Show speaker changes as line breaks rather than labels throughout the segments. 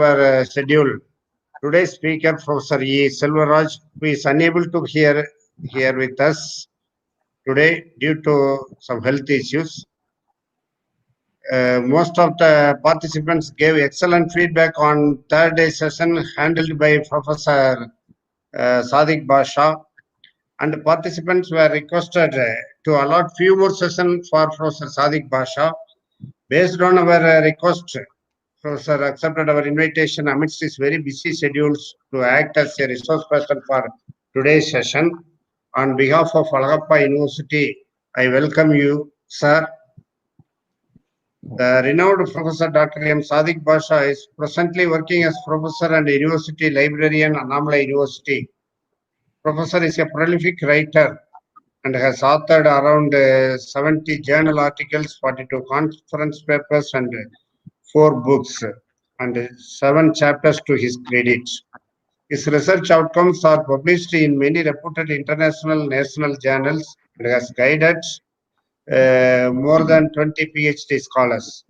our schedule. Today's speaker, Professor E. Selvaraj, who is unable to hear here with us today due to some health issues. Most of the participants gave excellent feedback on third day session handled by Professor Sadiq Basha, and participants were requested to allot few more sessions for Professor Sadiq Basha. Based on our request, Professor accepted our invitation amidst his very busy schedules to act as a resource person for today's session. On behalf of Alagappa University, I welcome you, sir. The renowned Professor Dr. M. Sadiq Basha is presently working as professor and university librarian at Annamalai University. Professor is a prolific writer and has authored around 70 journal articles, 42 conference papers, and 4 books, and 7 chapters to his credit. His research outcomes are published in many reputed international national journals and has guided more than 20 PhD scholars.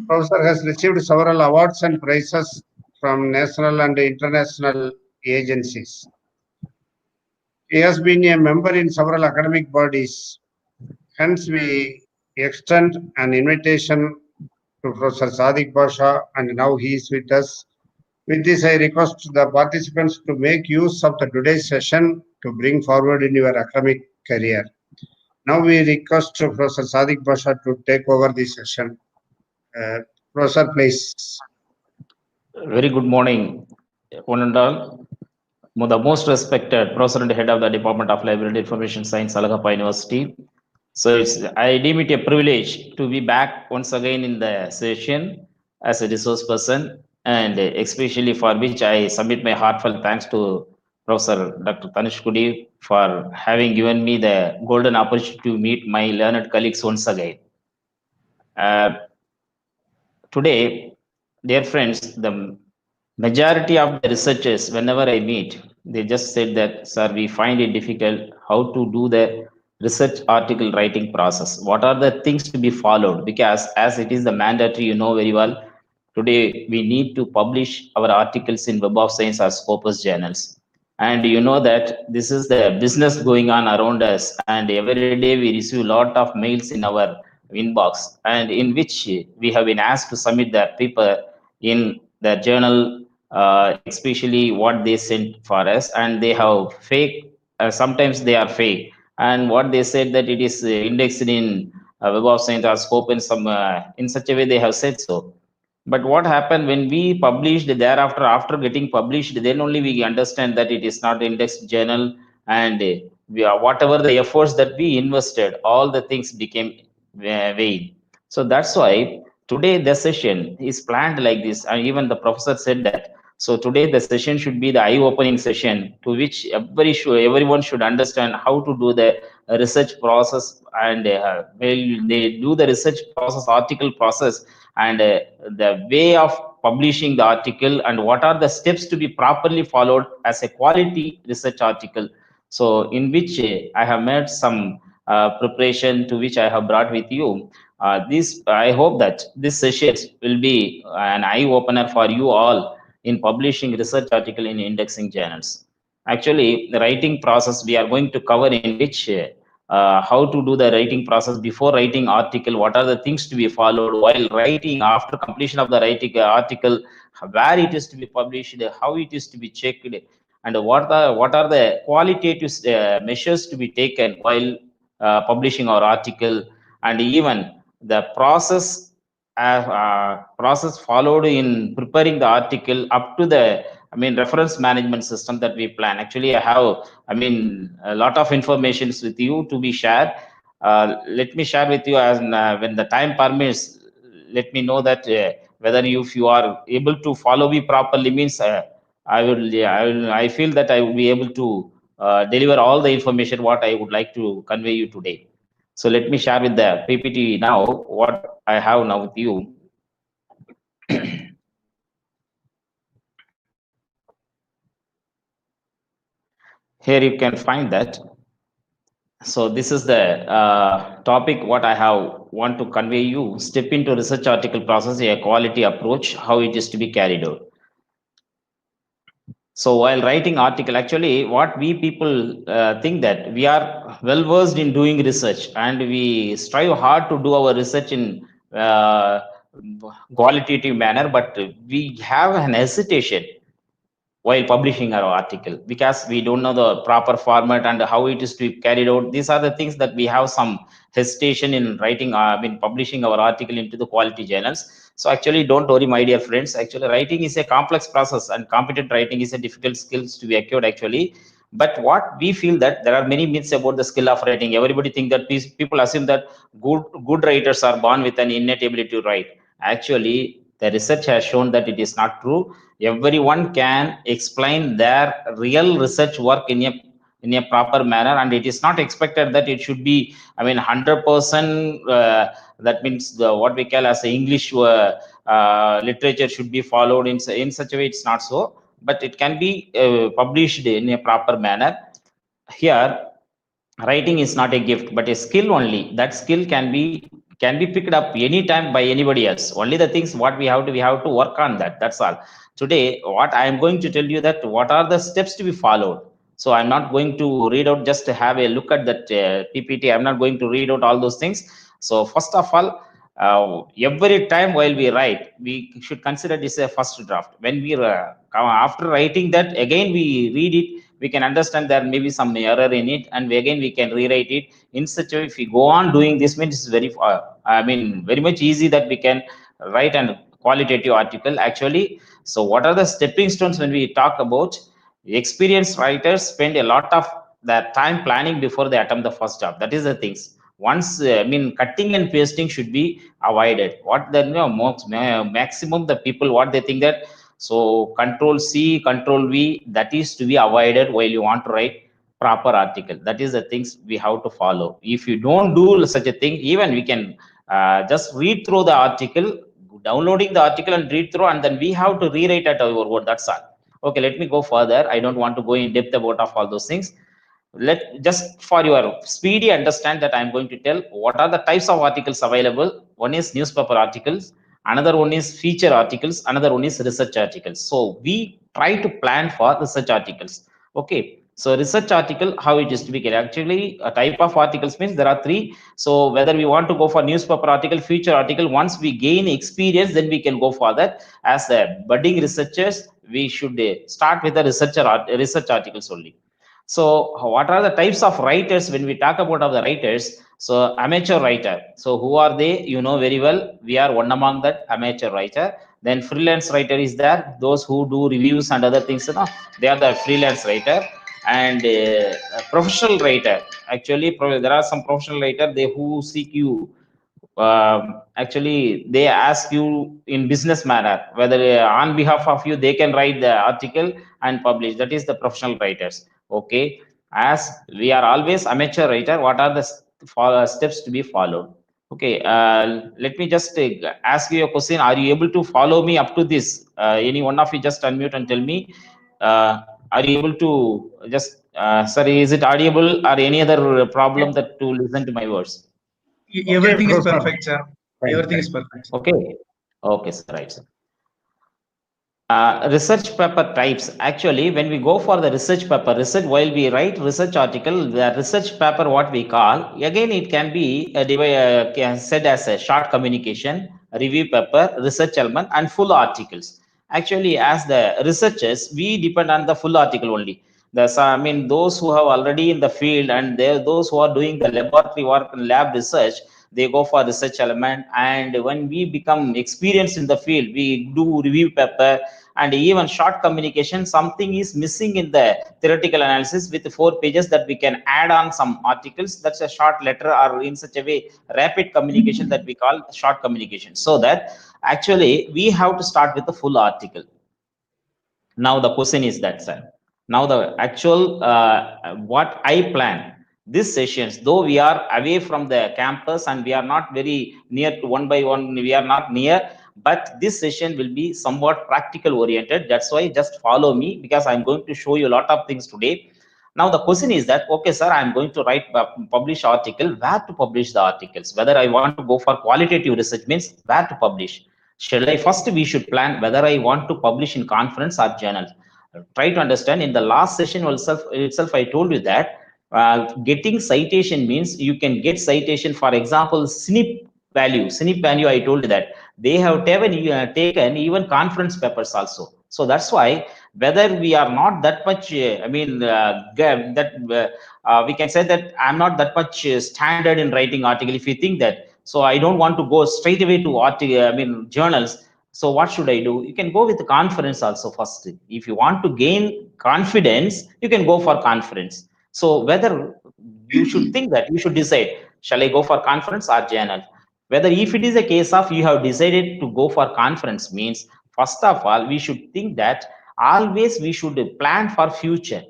Professor has received several awards and prizes from national and international agencies. He has been a member in several academic bodies. Hence, we extend an invitation to Professor Sadiq Basha, and now he is with us. With this, I request the participants to make use of the today's session to bring forward in your academic career. Now we request Professor Sadiq Basha to take over the session. Professor, please.
Very good morning, one and all. The most respected Professor and Head of the Department of Library and Information Science, Alagappa University. So I deem it a privilege to be back once again in the session as a resource person, and especially for which I submit my heartfelt thanks to Professor Dr. Tanish Kudi for having given me the golden opportunity to meet my learned colleagues once again. Today, dear friends, the majority of the researchers, whenever I meet, they just said that, sir, we find it difficult how to do the research article writing process. What are the things to be followed? Because as it is the mandatory, you know very well, today we need to publish our articles in Web of Science or Scopus journals. And you know that this is the business going on around us, and every day we receive a lot of mails in our inbox, and in which we have been asked to submit the paper in the journal, especially what they sent for us, and they have fake, sometimes they are fake, and what they said that it is indexed in Web of Science or Scope in some in such a way they have said so. But what happened when we published thereafter, after getting published, then only we understand that it is not indexed journal, and we are, whatever the efforts that we invested, all the things became vain. So that's why today the session is planned like this, and even the professor said that. So today the session should be the eye-opening session to which everyone should understand how to do the research process, and they do the research process, article process, and the way of publishing the article, and what are the steps to be properly followed as a quality research article. So in which I have made some preparation to which I have brought with you. I hope that this session will be an eye opener for you all in publishing research article in indexing journals. Actually, the writing process we are going to cover, in which how to do the writing process before writing article, what are the things to be followed while writing, after completion of the writing article, where it is to be published, how it is to be checked, and what are the qualitative measures to be taken while publishing our article, and even the process followed in preparing the article up to the reference management system that we plan. Actually, I have a lot of informations with you to be shared. Let me share with you as when the time permits. Let me know that whether if you are able to follow me properly, means I feel that I will be able to deliver all the information what I would like to convey you today. So let me share with the PPT now what I have now with you. Here you can find that. So this is the topic what I have want to convey you. Step into research article process, a quality approach, how it is to be carried out. So while writing article, actually what we people think that we are well versed in doing research and we strive hard to do our research in uh, qualitative manner, but we have an hesitation while publishing our article because we don't know the proper format and how it is to be carried out. These are the things that we have some hesitation in writing, publishing our article into the quality journals. So actually, don't worry, my dear friends. Actually, writing is a complex process, and competent writing is a difficult skills to be acquired. Actually, but what we feel that there are many myths about the skill of writing. Everybody think that people assume that good writers are born with an innate ability to write. Actually, the research has shown that it is not true. Everyone can explain their real research work in a proper manner, and it is not expected that it should be 100% that means what we call as English literature should be followed in such a way. It's not so, but it can be published in a proper manner. Here, writing is not a gift but a skill only. That skill can be picked up anytime by anybody else. Only the things what we have to work on that. That's all. Today what I am going to tell you that what are the steps to be followed. So I'm not going to read out, just to have a look at that PPT. I'm not going to read out all those things. So first of all, every time while we write, we should consider this a first draft. When we after writing that, again we read it, we can understand there may be some error in it, and again we can rewrite it in such a way. If we go on doing this, means it's very very much easy that we can write an qualitative article actually. So what are the stepping stones when we talk about? Experienced writers spend a lot of their time planning before they attempt the first job. That is the things. Once cutting and pasting should be avoided. What the maximum the people what they think that, so control C, control V, that is to be avoided while you want to write proper article. That is the things we have to follow. If you don't do such a thing, even we can just read through the article, downloading the article and read through, and then we have to rewrite at our word. That's all. Okay, let me go further. I don't want to go in depth about of all those things. Let just for your speedy understand that I'm going to tell what are the types of articles available. One is newspaper articles, another one is feature articles, another one is research articles. So we try to plan for research articles. Okay, so research article, how it is to be get. Actually, a type of articles means there are three. So whether we want to go for newspaper article, feature article, once we gain experience, then we can go for that. As a budding researchers, we should start with the research articles only. So what are the types of writers when we talk about of the writers? So amateur writer, so who are they? You know very well, we are one among that amateur writer. Then freelance writer is there, those who do reviews and other things, they are the freelance writer. And professional writer, actually there are some professional writer, they who seek you, actually they ask you in business manner whether on behalf of you they can write the article and publish. That is the professional writers. Okay, as we are always amateur writer, what are the steps to be followed? Okay, let me just ask you a question. Are you able to follow me up to this? Any one of you just unmute and tell me, are you able to just sorry, is it audible or any other problem that to listen to my words?
Everything is
Professor.
perfect, sir.
Fine,
Everything
fine.
is perfect.
Okay. Okay, sir. Right, sir. Research paper types. Actually, when we go for the research paper, while we write research article, the research paper, what we call, again, it can be said as a short communication, review paper, research element, and full articles. Actually, as the researchers, we depend on the full article only. Those who have already in the field, and those who are doing the laboratory work and lab research, they go for research element. And when we become experienced in the field, we do review paper and even short communication. Something is missing in the theoretical analysis with 4 pages, that we can add on some articles. That's a short letter, or in such a way rapid communication, that we call short communication. So that actually we have to start with the full article. Now the question is that, sir, now the actual what I plan these sessions, though we are away from the campus and we are not very near to one by one, we are not near, but this session will be somewhat practical oriented. That's why just follow me, because I'm going to show you a lot of things today. Now the question is that, okay, sir, I'm going to write, publish article, where to publish the articles? Whether I want to go for qualitative research means where to publish. Shall I first, we should plan whether I want to publish in conference or journal. Try to understand. In the last session itself I told you that getting citation means you can get citation. For example, snip value, I told you that they have taken even conference papers also. So that's why, whether we are not that much, we can say that I'm not that much standard in writing article. If you think that, so I don't want to go straight away to article, journals. So what should I do? You can go with the conference also first. If you want to gain confidence, you can go for conference. So whether you should think that, you should decide, shall I go for conference or journal? Whether, if it is a case of you have decided to go for conference means, first of all, we should think that always we should plan for future,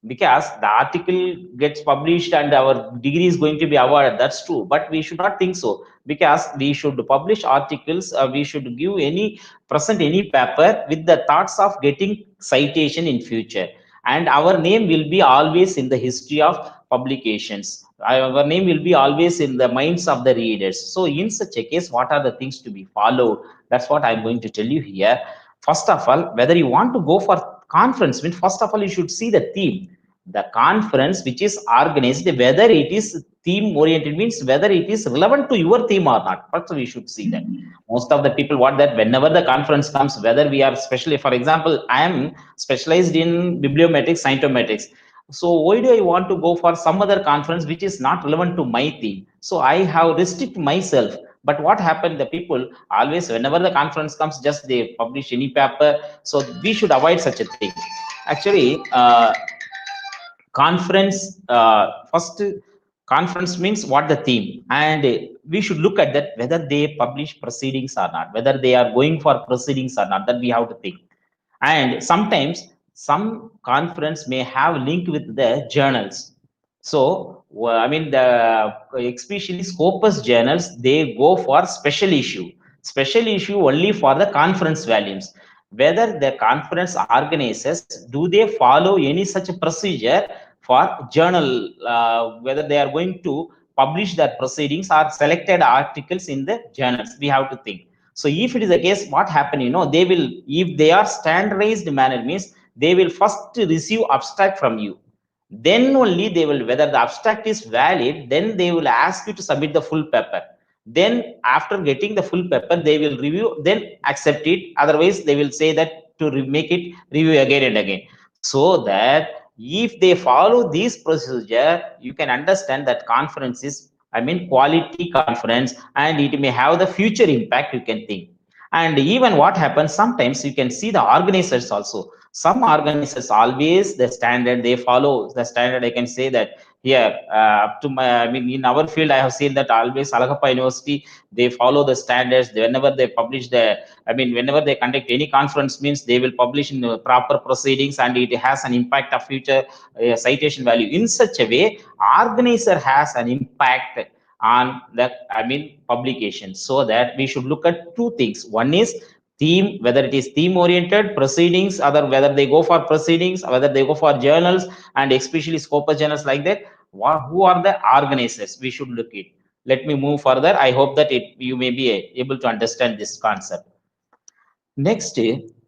because the article gets published and our degree is going to be awarded, that's true, but we should not think so, because we should publish articles, we should give any, present any paper with the thoughts of getting citation in future, and our name will be always in the history of publications. Our name will be always in the minds of the readers. So in such a case, what are the things to be followed? That's what I'm going to tell you here. First of all, whether you want to go for conference, means first of all you should see the theme, the conference which is organized, whether it is theme oriented, means whether it is relevant to your theme or not. First we should see that. Most of the people want that whenever the conference comes, whether we are, especially for example, I am specialized in bibliometrics, scientometrics, so why do I want to go for some other conference which is not relevant to my theme? So I have restrict myself. But what happened, the people always, whenever the conference comes, just they publish any paper. So we should avoid such a thing. Actually, conference, first, conference means what the theme, and we should look at that, whether they publish proceedings or not, whether they are going for proceedings or not, that we have to think. And sometimes some conference may have link with the journals. So the especially Scopus journals, they go for special issue only for the conference volumes. Whether the conference organizers, do they follow any such procedure for journal, whether they are going to publish their proceedings or selected articles in the journals, we have to think. So if it is the case, what happen, they will, if they are standardized manner, means they will first receive abstract from you, then only they will, whether the abstract is valid, then they will ask you to submit the full paper. Then after getting the full paper, they will review, then accept it, otherwise they will say that to make it review again and again. So that if they follow this procedure, you can understand that conference is, quality conference, and it may have the future impact, you can think. And even what happens, sometimes you can see the organizers also. Some organizers always the standard, they follow the standard. I can say that here, up to my, in our field, I have seen that always Alagappa University, they follow the standards. Whenever they publish whenever they conduct any conference, means they will publish in the proper proceedings, and it has an impact of future citation value. In such a way, organizer has an impact on the publication. So that we should look at two things. One is theme, whether it is theme oriented proceedings, other whether they go for proceedings, whether they go for journals, and especially Scopus journals like that. Who are the organizers? We should look at. Let me move further. I hope that you may be able to understand this concept. Next,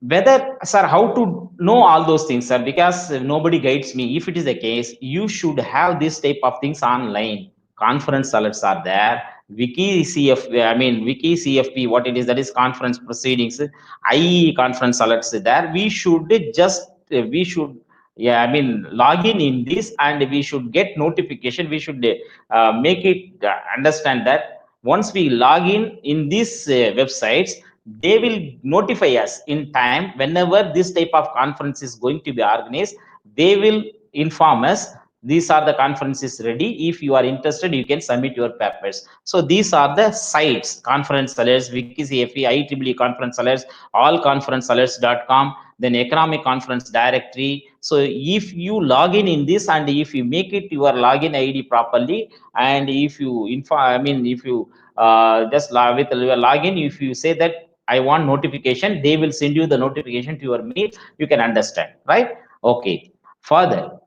whether, sir, how to know all those things, sir? Because nobody guides me. If it is the case, you should have this type of things online. Conference alerts are there. Wiki CFP, what it is, that is conference proceedings. IE conference alerts there. We should log in this, and we should get notification. We should make it understand that once we log in these websites, they will notify us in time whenever this type of conference is going to be organized. They will inform us, these are the conferences ready. If you are interested, you can submit your papers. So these are the sites: conference alerts, WikiCFP, IEEE conference alerts, allconferencealerts.com, then economic conference directory. So if you log in this, and if you make it your login ID properly, and if you if you just with your login, if you say that I want notification, they will send you the notification to your mail. You can understand, right? Okay. Further,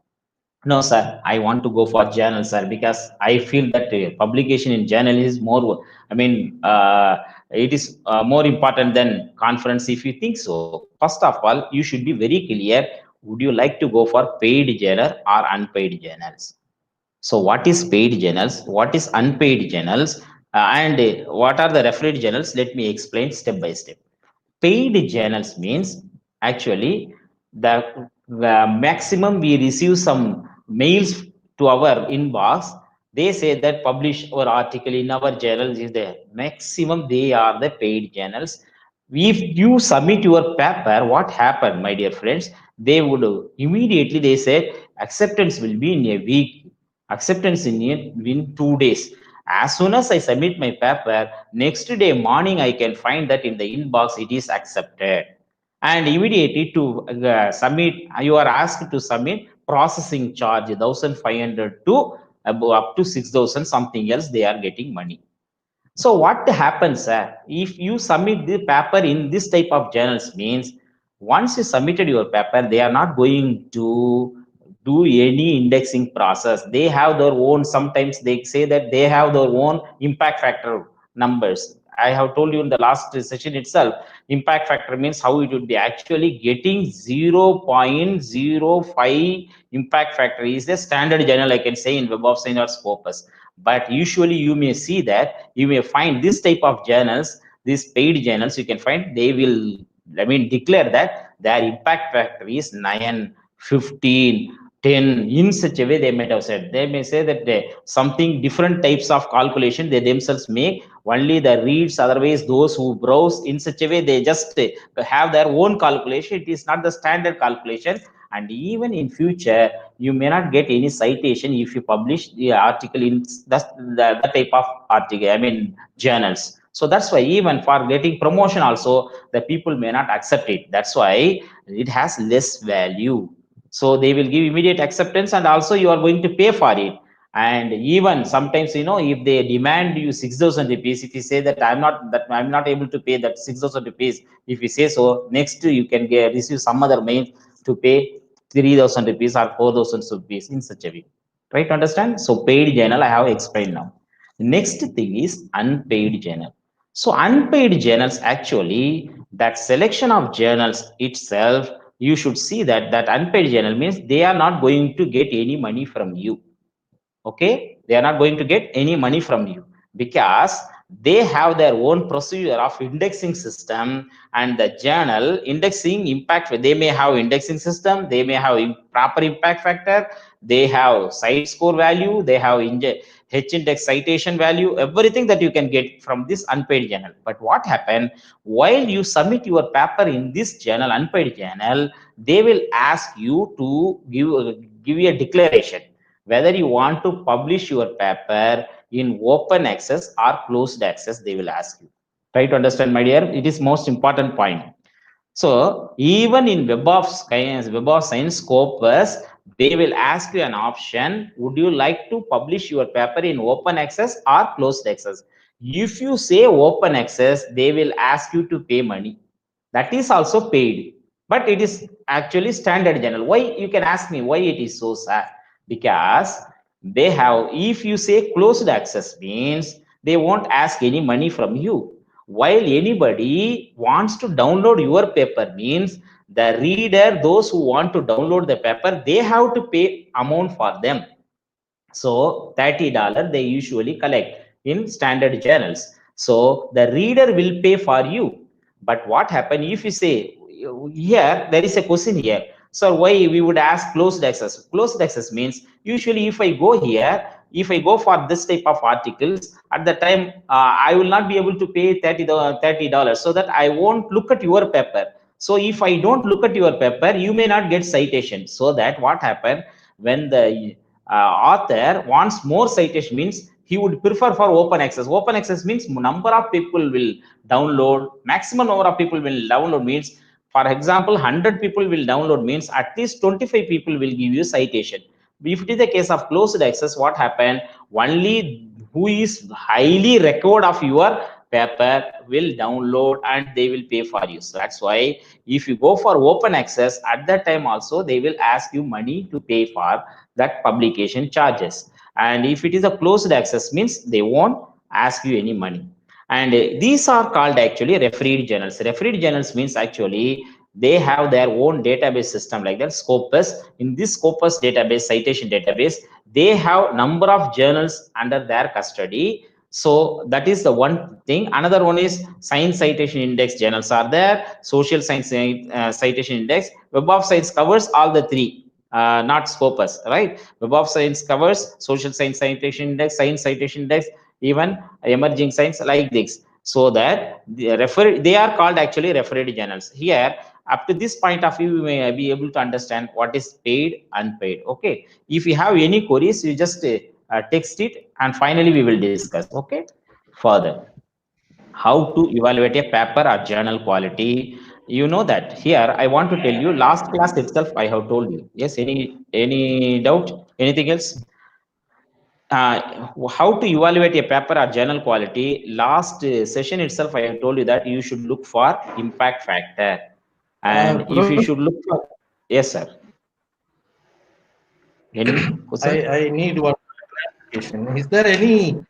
No, sir, I want to go for journal, sir, because I feel that publication in journal is more, I mean, it is more important than conference if you think so. First of all, you should be very clear. Would you like to go for paid journal or unpaid journals? So what is paid journals? What is unpaid journals? And what are the referred journals? Let me explain step by step. Paid journals means actually the maximum we receive some mails to our inbox. They say that publish our article in our journals is the maximum. They are the paid journals. If you submit your paper, what happened, my dear friends? They would immediately they said acceptance will be in a week, acceptance in 2 days. As soon as I submit my paper, next day morning I can find that in the inbox it is accepted. And immediately to submit, you are asked to submit processing charge 1,500 to up to 6,000 something else. They are getting money. So what happens if you submit the paper in this type of journals means once you submitted your paper, they are not going to do any indexing process. They have their own, sometimes they say that they have their own impact factor numbers. I have told you in the last session itself, impact factor means how it would be actually getting 0.05 impact factor is the standard journal I can say in Web of Science or Scopus. But usually you may see that you may find this type of journals, these paid journals, you can find they will, I mean, declare that their impact factor is 9, 15, 10. In such a way they might have said, they may say that something different types of calculation they themselves make, only the reads, otherwise those who browse in such a way they just have their own calculation. It is not the standard calculation. And even in future you may not get any citation if you publish the article in the type of article, I mean journals. So that's why even for getting promotion also the people may not accept it. That's why it has less value. So they will give immediate acceptance and also you are going to pay for it. And even sometimes, if they demand you 6,000 rupees, if you say that I'm not able to pay that 6,000 rupees, if you say so, next you can receive some other mail to pay 3,000 rupees or 4,000 rupees in such a way. Try to understand. So paid journal I have explained now. Next thing is unpaid journal. So unpaid journals actually, that selection of journals itself, you should see that that unpaid journal means they are not going to get any money from you. Okay, they are not going to get any money from you because they have their own procedure of indexing system. And the journal indexing impact, they may have indexing system, they may have proper impact factor, they have site score value, they have H index citation value, everything that you can get from this unpaid journal. But what happened, while you submit your paper in this journal, unpaid journal, they will ask you to give you a declaration whether you want to publish your paper in open access or closed access. They will ask you. Try to understand, my dear. It is most important point. So even in Web of Science Scopus, they will ask you an option. Would you like to publish your paper in open access or closed access? If you say open access, they will ask you to pay money. That is also paid, but it is actually standard journal. Why, you can ask me why it is so sad? Because they have, if you say closed access means they won't ask any money from you, while anybody wants to download your paper means the reader, those who want to download the paper, they have to pay amount for them. So $30 they usually collect in standard journals. So the reader will pay for you. But what happen if you say, here there is a question here, so why we would ask closed access? Closed access means usually if I go here, if I go for this type of articles, at the time I will not be able to pay $30, so that I won't look at your paper. So if I don't look at your paper, you may not get citation. So that what happened, when the author wants more citation means he would prefer for open access. Open access means number of people will download, maximum number of people will download means, for example, 100 people will download means at least 25 people will give you citation. If it is the case of closed access, what happened, only who is highly record of your paper will download and they will pay for you. So that's why if you go for open access, at that time also they will ask you money to pay for that publication charges. And if it is a closed access means they won't ask you any money. And these are called actually refereed journals. Refereed journals means actually they have their own database system like that, Scopus. In this Scopus database, citation database, they have number of journals under their custody. So that is the one thing. Another one is science citation index journals are there, social science citation index. Web of Science covers all the three. Not Scopus, right? Web of Science covers social science citation index, science citation index, even emerging science like this. So that they are called actually referred journals. Here, up to this point of view, you may be able to understand what is paid, unpaid. Okay. If you have any queries, you just text it, and finally we will discuss. Okay. Further, how to evaluate a paper or journal quality. You know that here I want to tell you, last class itself I have told you. Yes, any doubt, anything else? How to evaluate a paper or journal quality. Last session itself I have told you that you should look for impact factor, and if you should look for, yes sir, any question?
I need one clarification. Is there any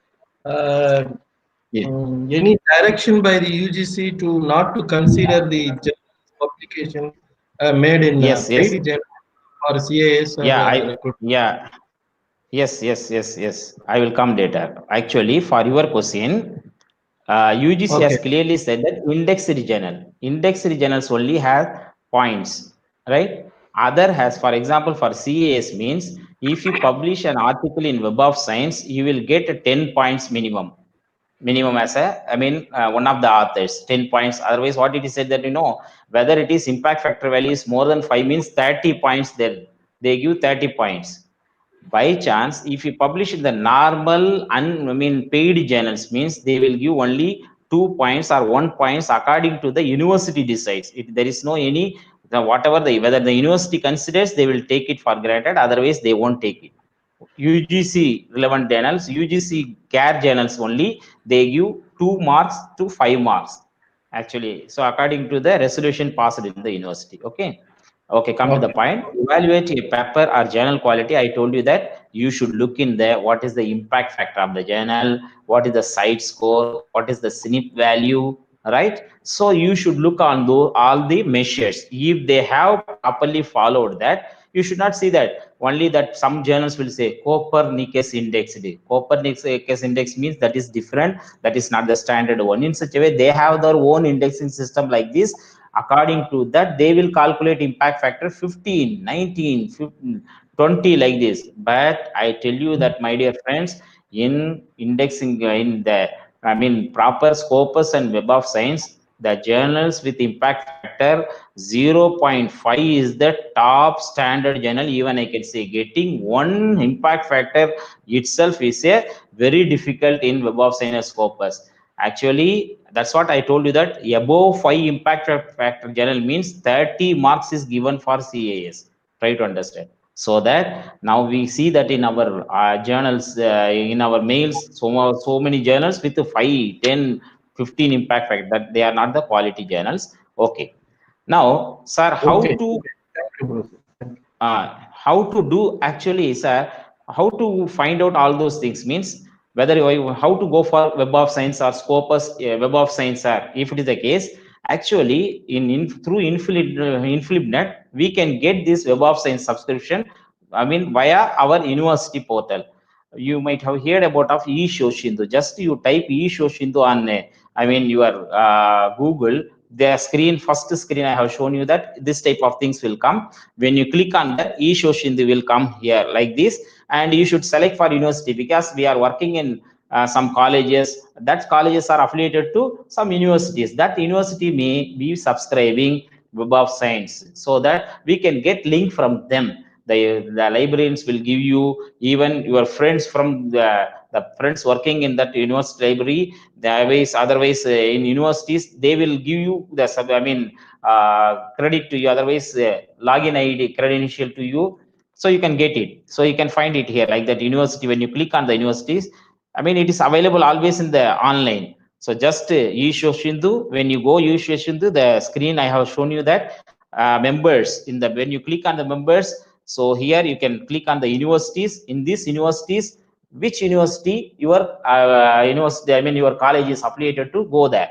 Yeah.
any direction by the UGC to not to consider the journals publication made in
Yes, yes.
paid journal or CAS or
Yeah. Yes. I will come later. Actually, for your question, UGC has
Okay.
clearly said that indexed journals only have points, right? Other has, for example, for CAS means if you publish an article in Web of Science, you will get 10 points minimum as one of the authors, 10 points. Otherwise, what it is said that, whether it is impact factor value is more than 5 means 30 points, then they give 30 points. By chance, if you publish in the normal paid journals means they will give only 2 points or 1 points according to the university decides. There is no any whatever whether the university considers, they will take it for granted, otherwise they won't take it. UGC relevant journals, UGC care journals only, they give 2 marks to 5 marks actually. So according to the resolution passed in the university. Okay, come to the point. Evaluate a paper or journal quality. I told you that you should look in there. What is the impact factor of the journal? What is the site score? What is the SNP value? Right? So you should look on those all the measures. If they have properly followed that, you should not see that only that some journals will say Copernicus index. Copernicus index means that is different. That is not the standard one. In such a way, they have their own indexing system like this. According to that, they will calculate impact factor 15, 19, 15, 20 like this. But I tell you that, my dear friends, in indexing in the proper Scopus and Web of Science, the journals with impact factor 0.5 is the top standard journal. Even I can say getting one impact factor itself is a very difficult in Web of Science Scopus. Actually, that's what I told you, that above 5 impact factor journal means 30 marks is given for CAS. Try to understand. So that now we see that in our journals, in our mails, so many journals with 5, 10, 15 impact factor, that they are not the quality journals. Okay. Now, sir, how to do actually, sir, how to find out all those things means whether how to go for Web of Science or Scopus Web of Science, sir. If it is the case, actually through InflipNet, we can get this Web of Science subscription, via our university portal. You might have heard about of eShoshindu. Just you type eShoshindu on your Google, the first screen I have shown you, that this type of things will come. When you click on that, eShoshindu will come here like this, and you should select for university, because we are working in some colleges. That colleges are affiliated to some universities. That university may be subscribing Web of Science, so that we can get link from them. The librarians will give you, even your friends from the friends working in that university library, otherwise in universities, they will give you the credit to you, otherwise login ID credential to you, so you can get it. So you can find it here like that university. When you click on the universities, it is available always in the online. So just eShoshindu, when you go eShoshindu, the screen I have shown you, that members, when you click on the members, So here you can click on the universities. In these universities, which university your university, I mean your college is affiliated to, go there.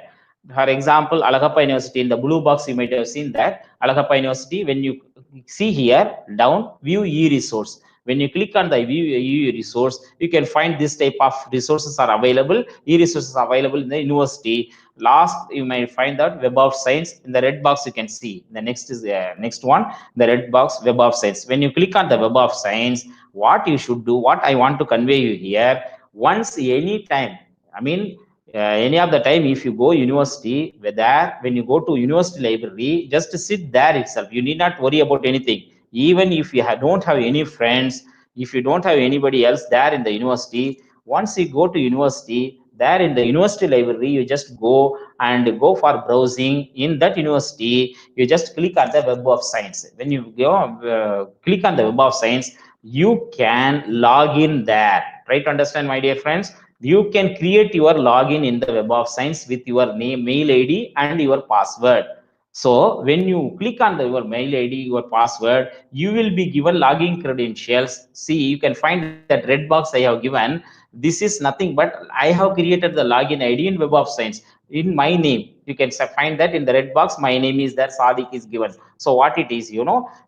For example, Alagappa University, in the blue box you might have seen that Alagappa University. When you see here down, view e-resource, when you click on the view e-resource, you can find this type of resources are available. E-resources are available in the university. Last, you might find that Web of Science. In the red box you can see the next is next one, the red box, Web of Science. When you click on the Web of Science, what you should do, what I want to convey you here, once any time, I mean any of the time, if you go university, when you go to university library, just sit there itself. You need not worry about anything. Even if you don't have any friends, if you don't have anybody else there in the university, once you go to university, there in the university library, you just go and go for browsing. In that university, you just click on the Web of Science. When you go click on the Web of Science, you can log in there. Try to understand, my dear friends. You can create your login in the Web of Science with your name, mail ID, and your password. So when you click on your mail ID, your password, you will be given login credentials. See, you can find that red box I have given. This is nothing but I have created the login ID in Web of Science in my name. You can find that in the red box. My name is there, Sadiq is given. So what it is,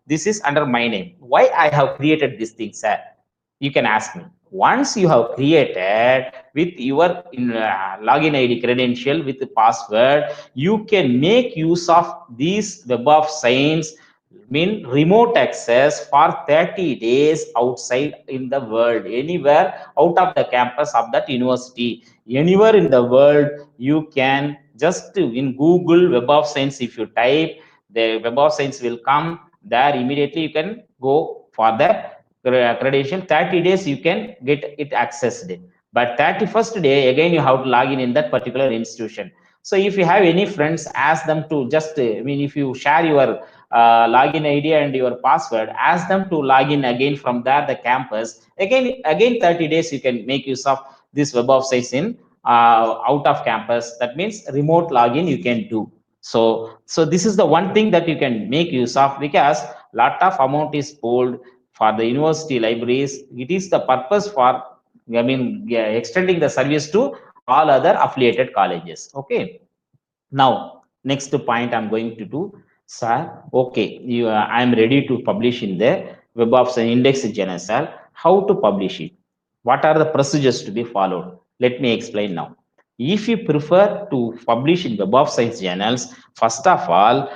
this is under my name. Why I have created this thing, sir? You can ask me. Once you have created with your login ID credential with the password, you can make use of these Web of Science, mean remote access for 30 days outside in the world, anywhere out of the campus of that university, anywhere in the world. You can just in Google Web of Science, if you type, the Web of Science will come there. Immediately you can go for that credential. 30 days you can get it accessed, but 31st day again you have to log in that particular institution. So if you have any friends, ask them to just if you share your login ID and your password, ask them to log in again from there the campus. Again 30 days you can make use of this Web of Science in out of campus. That means remote login you can do. So this is the one thing that you can make use of, because lot of amount is pulled for the university libraries. It is the purpose for extending the service to all other affiliated colleges. Okay. Now next point I'm going to do, sir. Okay, I am ready to publish in the Web of Science index journal, sir. How to publish it? What are the procedures to be followed? Let me explain now. If you prefer to publish in Web of Science journals, first of all,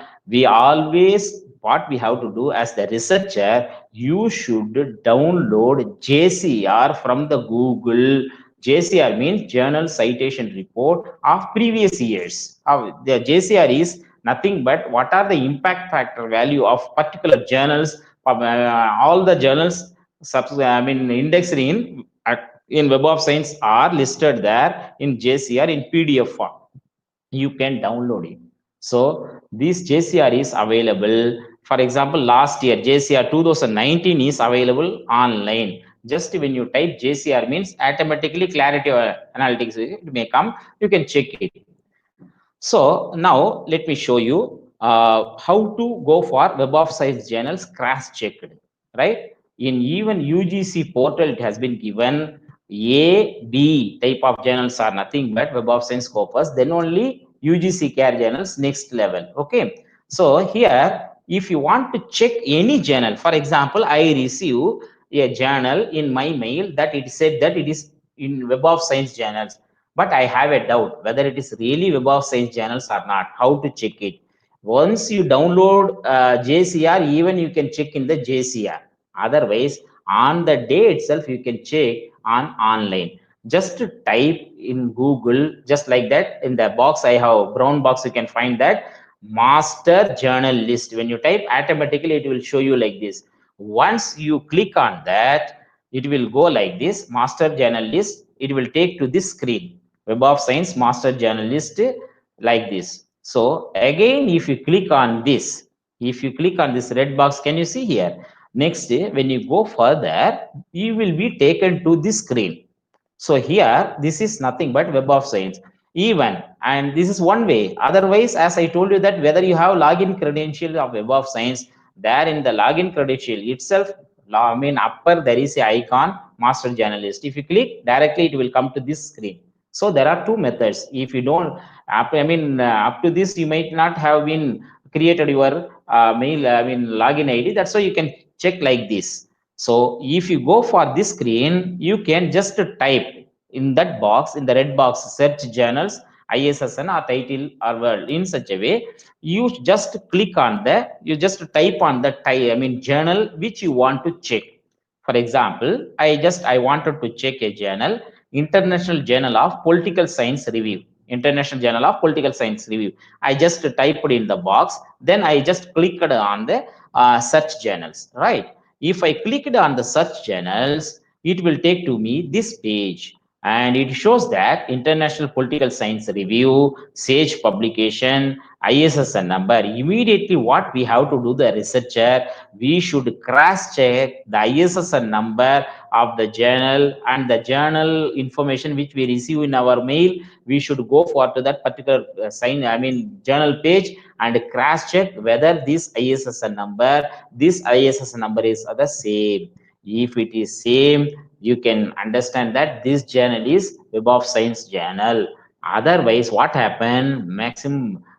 what we have to do as the researcher, you should download JCR from the Google. JCR means Journal Citation Report of previous years. The JCR is nothing but what are the impact factor value of particular journals. All the journals indexed in Web of Science are listed there in JCR in PDF form. You can download it. So this JCR is available. For example, last year JCR 2019 is available online. Just when you type JCR means automatically Clarity Analytics it may come. You can check it. So now let me show you how to go for Web of Science journals cross-checked, right? In even UGC portal, it has been given A, B type of journals are nothing but Web of Science corpus. Then only UGC care journals next level. Okay. So here, if you want to check any journal, for example, I receive a journal in my mail that it said that it is in Web of Science journals, but I have a doubt whether it is really Web of Science journals or not. How to check it? Once you download JCR, even you can check in the JCR. Otherwise, on the day itself, you can check on online. Just to type in Google, just like that. In the box, I have brown box, you can find that master journal list. When you type, automatically it will show you like this. Once you click on that, it will go like this, master journal list. It will take to this screen, Web of Science master journal list, like this. So again, if you click on this, red box, can you see here? Next, when you go further, you will be taken to this screen. So here, this is nothing but Web of Science. Even, and this is one way. Otherwise, as I told you that whether you have login credential of Web of Science, there in the login credential itself, I mean, upper there is a icon, master journalist. If you click directly, it will come to this screen. So there are two methods. If you don't, up to this, you might not have been created your login ID. That's why you can check like this. So if you go for this screen, you can just type in that box, in the red box, search journals, ISSN or title or world in such a way. You just click on you just type on the journal which you want to check. For example, I wanted to check a journal, International Journal of Political Science Review. International Journal of Political Science Review. I just typed in the box, then I just clicked on the search journals, right? If I clicked on the search journals, it will take to me this page, and it shows that International Political Science Review, SAGE publication, ISSN number. Immediately what we have to do, the researcher, we should cross check the ISSN number of the journal and the journal information which we receive in our mail. We should go for to that particular journal page and cross check whether this ISSN number is the same. If it is same, you can understand that this journal is Web of Science journal. Otherwise, what happened?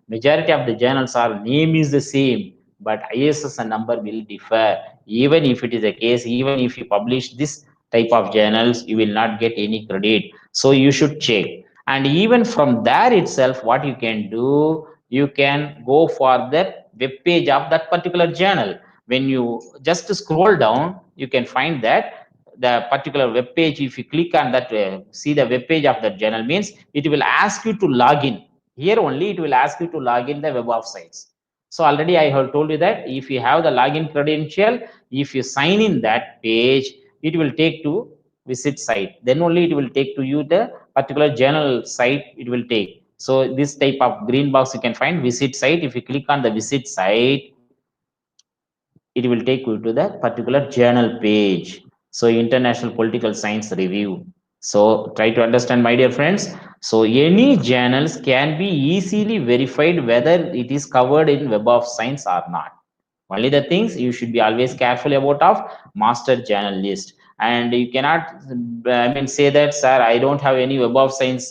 Majority of the journals are name is the same, but ISSN number will differ. Even if it is a case, even if you publish this type of journals, you will not get any credit. So you should check. And even from there itself, what you can do, you can go for the web page of that particular journal. When you just scroll down, you can find that the particular web page. If you click on that, see the web page of that journal, means it will ask you to log in. Here only it will ask you to log in the Web of Science. So already I have told you that if you have the login credential, if you sign in that page, it will take to visit site. Then only it will take to you the particular journal site it will take. So this type of green box you can find visit site. If you click on the visit site, it will take you to the particular journal page. So International Political Science Review. So try to understand, my dear friends. So any journals can be easily verified whether it is covered in Web of Science or not. Only the things you should be always careful about of master journal list. And you cannot say that, sir, I don't have any Web of Science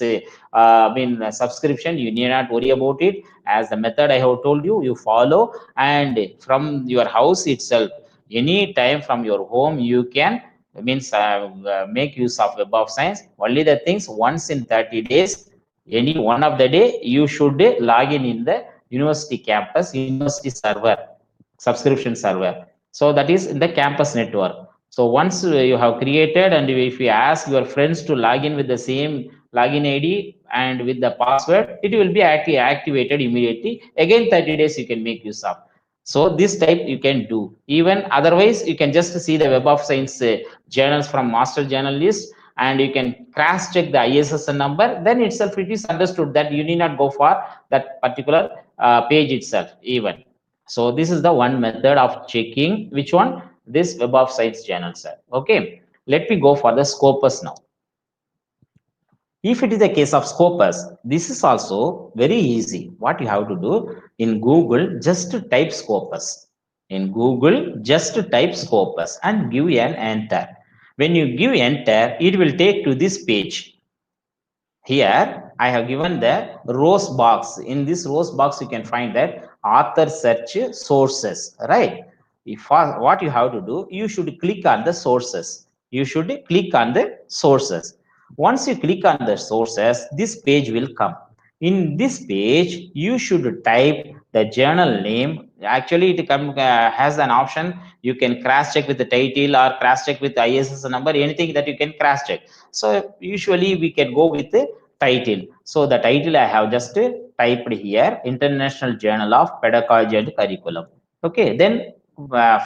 subscription. You need not worry about it. As the method I have told you, you follow, and from your house itself, any time from your home, you can make use of Web of Science. Only the things, once in 30 days, any one of the day, you should log in the university campus, university server, subscription server. So that is in the campus network. So once you have created, and if you ask your friends to log in with the same login ID and with the password, it will be activated immediately. Again, 30 days you can make use of. So this type you can do. Even otherwise, you can just see the Web of Science journals from master journal list, and you can cross check the ISSN number. Then itself it is understood that you need not go for that particular page itself even. So this is the one method of checking. Which one? This Web of Science journal, sir. Okay, let me go for the Scopus now. If it is a case of Scopus, this is also very easy. What you have to do in Google, just type Scopus. In Google, just type Scopus and give an enter. When you give enter, it will take to this page. Here, I have given the rose box. In this rose box, you can find that author search sources, right? If what you have to do, you should click on the sources. You should click on the sources. Once you click on the sources, this page will come. In this page, you should type the journal name. Actually, it has an option. You can cross check with the title or cross check with the ISSN number, anything that you can cross check. So usually we can go with the title. So the title I have just typed here, International Journal of Pedagogy and Curriculum. Okay, then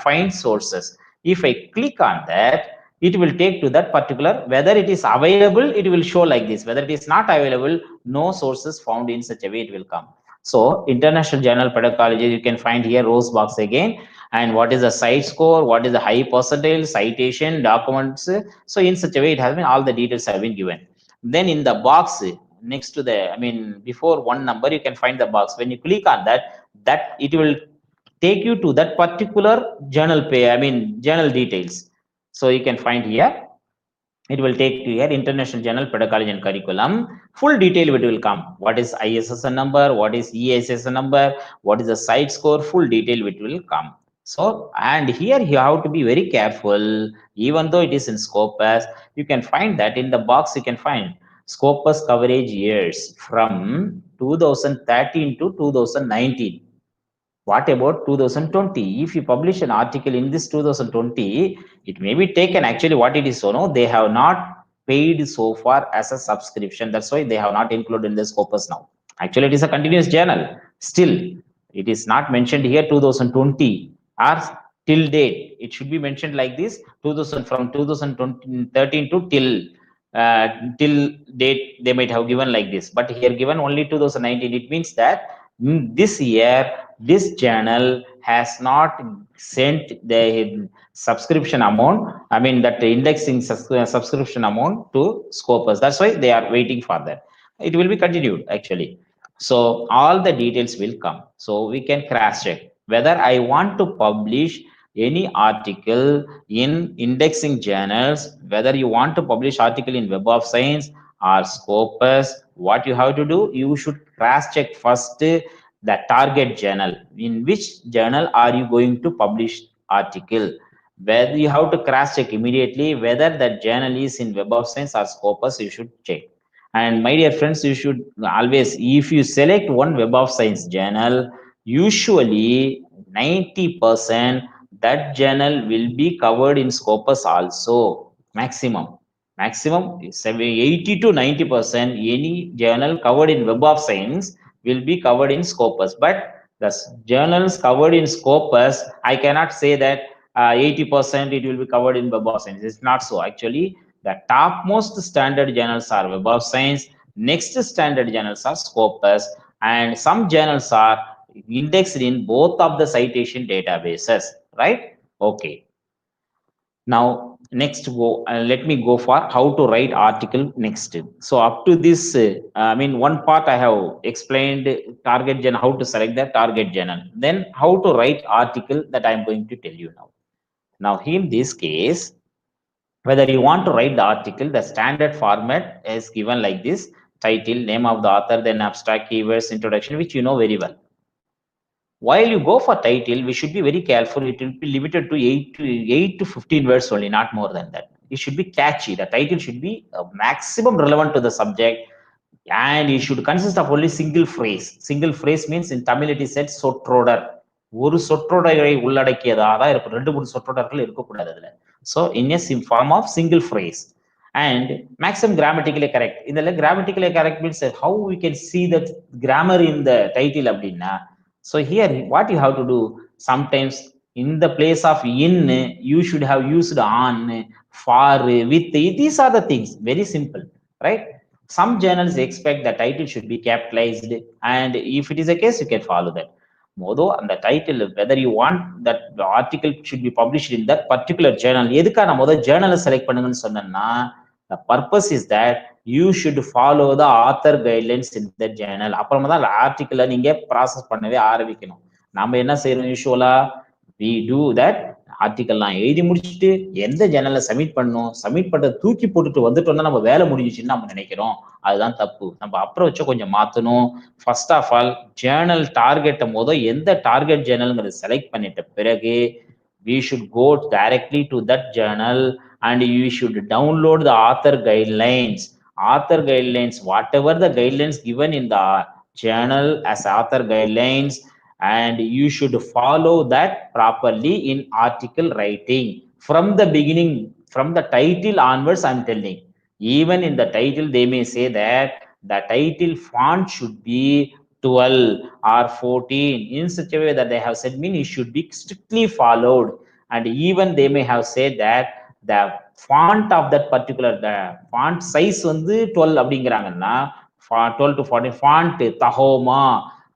find sources. If I click on that, it will take to that particular, whether it is available, it will show like this. Whether it is not available, no sources found, in such a way it will come. So International Journal Pedagogy, you can find here rose box again. And what is the site score, what is the high percentile, citation, documents. So in such a way, it has been, all the details have been given. Then in the box next to the, before one number, you can find the box. When you click on that, it will take you to that particular journal journal details. So you can find here, it will take you here, International Journal Pedagogy and Curriculum. Full detail it will come. What is ISSN number? What is ESSN number? What is the site score? Full detail it will come. So, and here you have to be very careful, even though it is in Scopus, you can find that in the box, you can find Scopus coverage years from 2013 to 2019. What about 2020? If you publish an article in this 2020, it may be taken. Actually, what it is, so no, they have not paid so far as a subscription. That's why they have not included in the Scopus now. Actually, it is a continuous journal. Still, it is not mentioned here 2020 or till date. It should be mentioned like this: 2000 from 2013 to till date. They might have given like this, but here given only 2019. It means that this year this journal has not sent the subscription amount, that indexing subscription amount to Scopus. That's why they are waiting for that. It will be continued actually. So all the details will come. So we can cross check whether I want to publish any article in indexing journals, whether you want to publish article in Web of Science or Scopus. What you have to do, you should cross check first the target journal. In which journal are you going to publish article? Whether you have to cross check immediately whether that journal is in Web of Science or Scopus, you should check. And my dear friends, you should always, if you select one Web of Science journal, usually 90% that journal will be covered in Scopus also. Maximum 80 to 90% any journal covered in Web of Science will be covered in Scopus. But the journals covered in Scopus, I cannot say that 80% it will be covered in Web of Science. It's not so. Actually, the topmost standard journals are Web of Science, next standard journals are Scopus, and some journals are indexed in both of the citation databases, right? Okay. Now next let me go for how to write article next. So up to this one part I have explained target journal, how to select the target journal, then how to write article, that I am going to tell you now. Now in this case, whether you want to write the article, the standard format is given like this: title, name of the author, then abstract, keywords, introduction, which you know very well. While you go for title, we should be very careful. It will be limited to 8 to 15 words only, not more than that. It should be catchy. The title should be maximum relevant to the subject, and it should consist of only single phrase. Single phrase means in Tamil it is said சொற்றொடர். ஒரு சொற்றொடரை உள்ளடக்கியதா தான் இருக்கும், 2-3 சொற்றொடர்கள் இருக்கக்கூடாது அதுல. So in a form of single phrase and maximum grammatically correct. இதெல்லாம் grammatically correct means how we can see that grammar in the title அப்படின்னா. So here what you have to do, sometimes in the place of in you should have used on, for, with. These are the things, very simple, right? Some journals expect the title should be capitalized, and if it is a case, you can follow that. Although on the title, whether you want that the article should be published in that particular journal, எதுக்காக நான் முதல் journal select பண்ணுங்கன்னு சொன்னேன்னா, the purpose is that you should follow the author guidelines in the journal. அப்புறமா தான் ஆர்டிக்கிளை நீங்க process பண்ணவே ஆரம்பிக்கணும். நாம என்ன செய்யறோம் யூஸ்வலா, we do that ஆர்டிக்கல்லாம் எழுதி முடிச்சுட்டு எந்த ஜேர்னல்ல சப்மிட் பண்ணணும், சப்மிட் பண்றதை தூக்கி போட்டுட்டு வந்துட்டோம்னா நம்ம வேலை முடிஞ்சிச்சுன்னு நம்ம நினைக்கிறோம். அதுதான் தப்பு. நம்ம அப்ரோச்சை கொஞ்சம் மாத்தணும். ஃபர்ஸ்ட் ஆஃப் ஆல் ஜேர்னல் டார்கெட்டை எந்த டார்கெட் ஜேர்னல்ங்கிறத செலக்ட் பண்ணிட்ட பிறகு we should go directly to that journal and you should download the author guidelines. Author guidelines, whatever the guidelines given in the journal as author guidelines, and you should follow that properly in article writing from the beginning, from the title onwards. I'm telling, even in the title they may say that the title font should be 12 or 14 in such a way that they have said it should be strictly followed. And even they may have said that the font of that particular, the font size வந்து 12 அப்படிங்கிறாங்கன்னா 12 to 14 font Tahoma,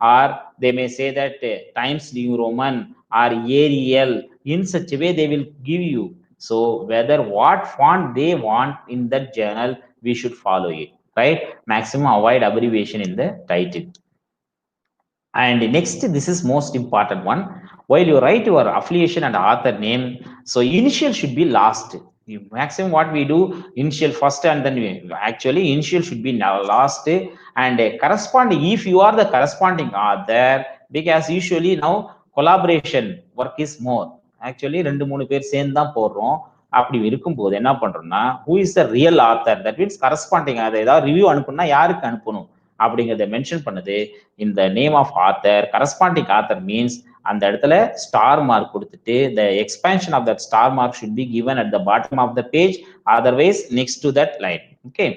or they may say that Times New Roman or Arial. In such a way they will give you. So whether what font they want in that journal, we should follow it, right? Maximum avoid abbreviation in the title. And next, this is most important one. While you write your affiliation and author name, so initial should be last. Maximum what we do, initial first, and then actually initial should be now last, and corresponding, if you are the corresponding author, because usually now collaboration work is more. Actually 2-3 பேர் சேர்ந்து தான் போடுறோம். அப்படி இருக்கும்போது என்ன பண்றோம்னா, who is the real author, that means corresponding, அதை ஏதாவது ரிவ்யூ அனுப்புனா யாருக்கு அனுப்பணும் அப்படிங்கறத மென்ஷன் பண்ணுது. இந்த name of author, corresponding author means அந்த இடத்துல ஸ்டார் மார்க் கொடுத்துட்டு the expansion of that star mark should be given at the bottom of the page, otherwise next to that line. Okay,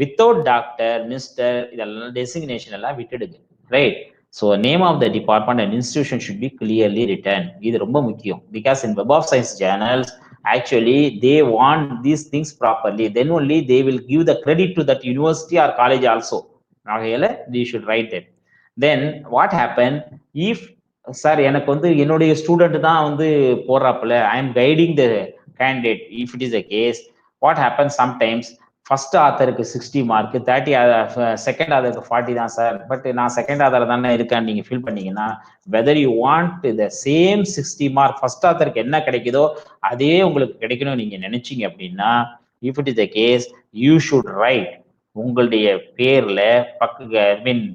without doctor, Mr. இதெல்லாம் designation எல்லாம் விட்டுடுங்க, right? So name of the department and institution should be clearly written. இது ரொம்ப முக்கியம், because in Web of Science journals actually they want these things properly, then only they will give the credit to that university or college also. They should write it. Then what happen if sir எனக்கு வந்து என்னுடைய student தான் வந்து போடுறாப்புல, I am guiding the candidate, if it is a case, what happen sometimes first ஆத்தருக்கு 60 mark, 30 second ஆத்தருக்கு 40 தான் sir, but நான் செகண்ட் ஆத்தர் தானே இருக்கேன் நீங்க ஃபீல் பண்ணீங்கன்னா, whether you want the same 60 mark first ஆத்தருக்கு என்ன கிடைக்குதோ அதே உங்களுக்கு கிடைக்கணும் நீங்க நினைச்சீங்க அப்படின்னா, if it is the case, you should write உங்களுடைய பேர்ல ஐ மீன்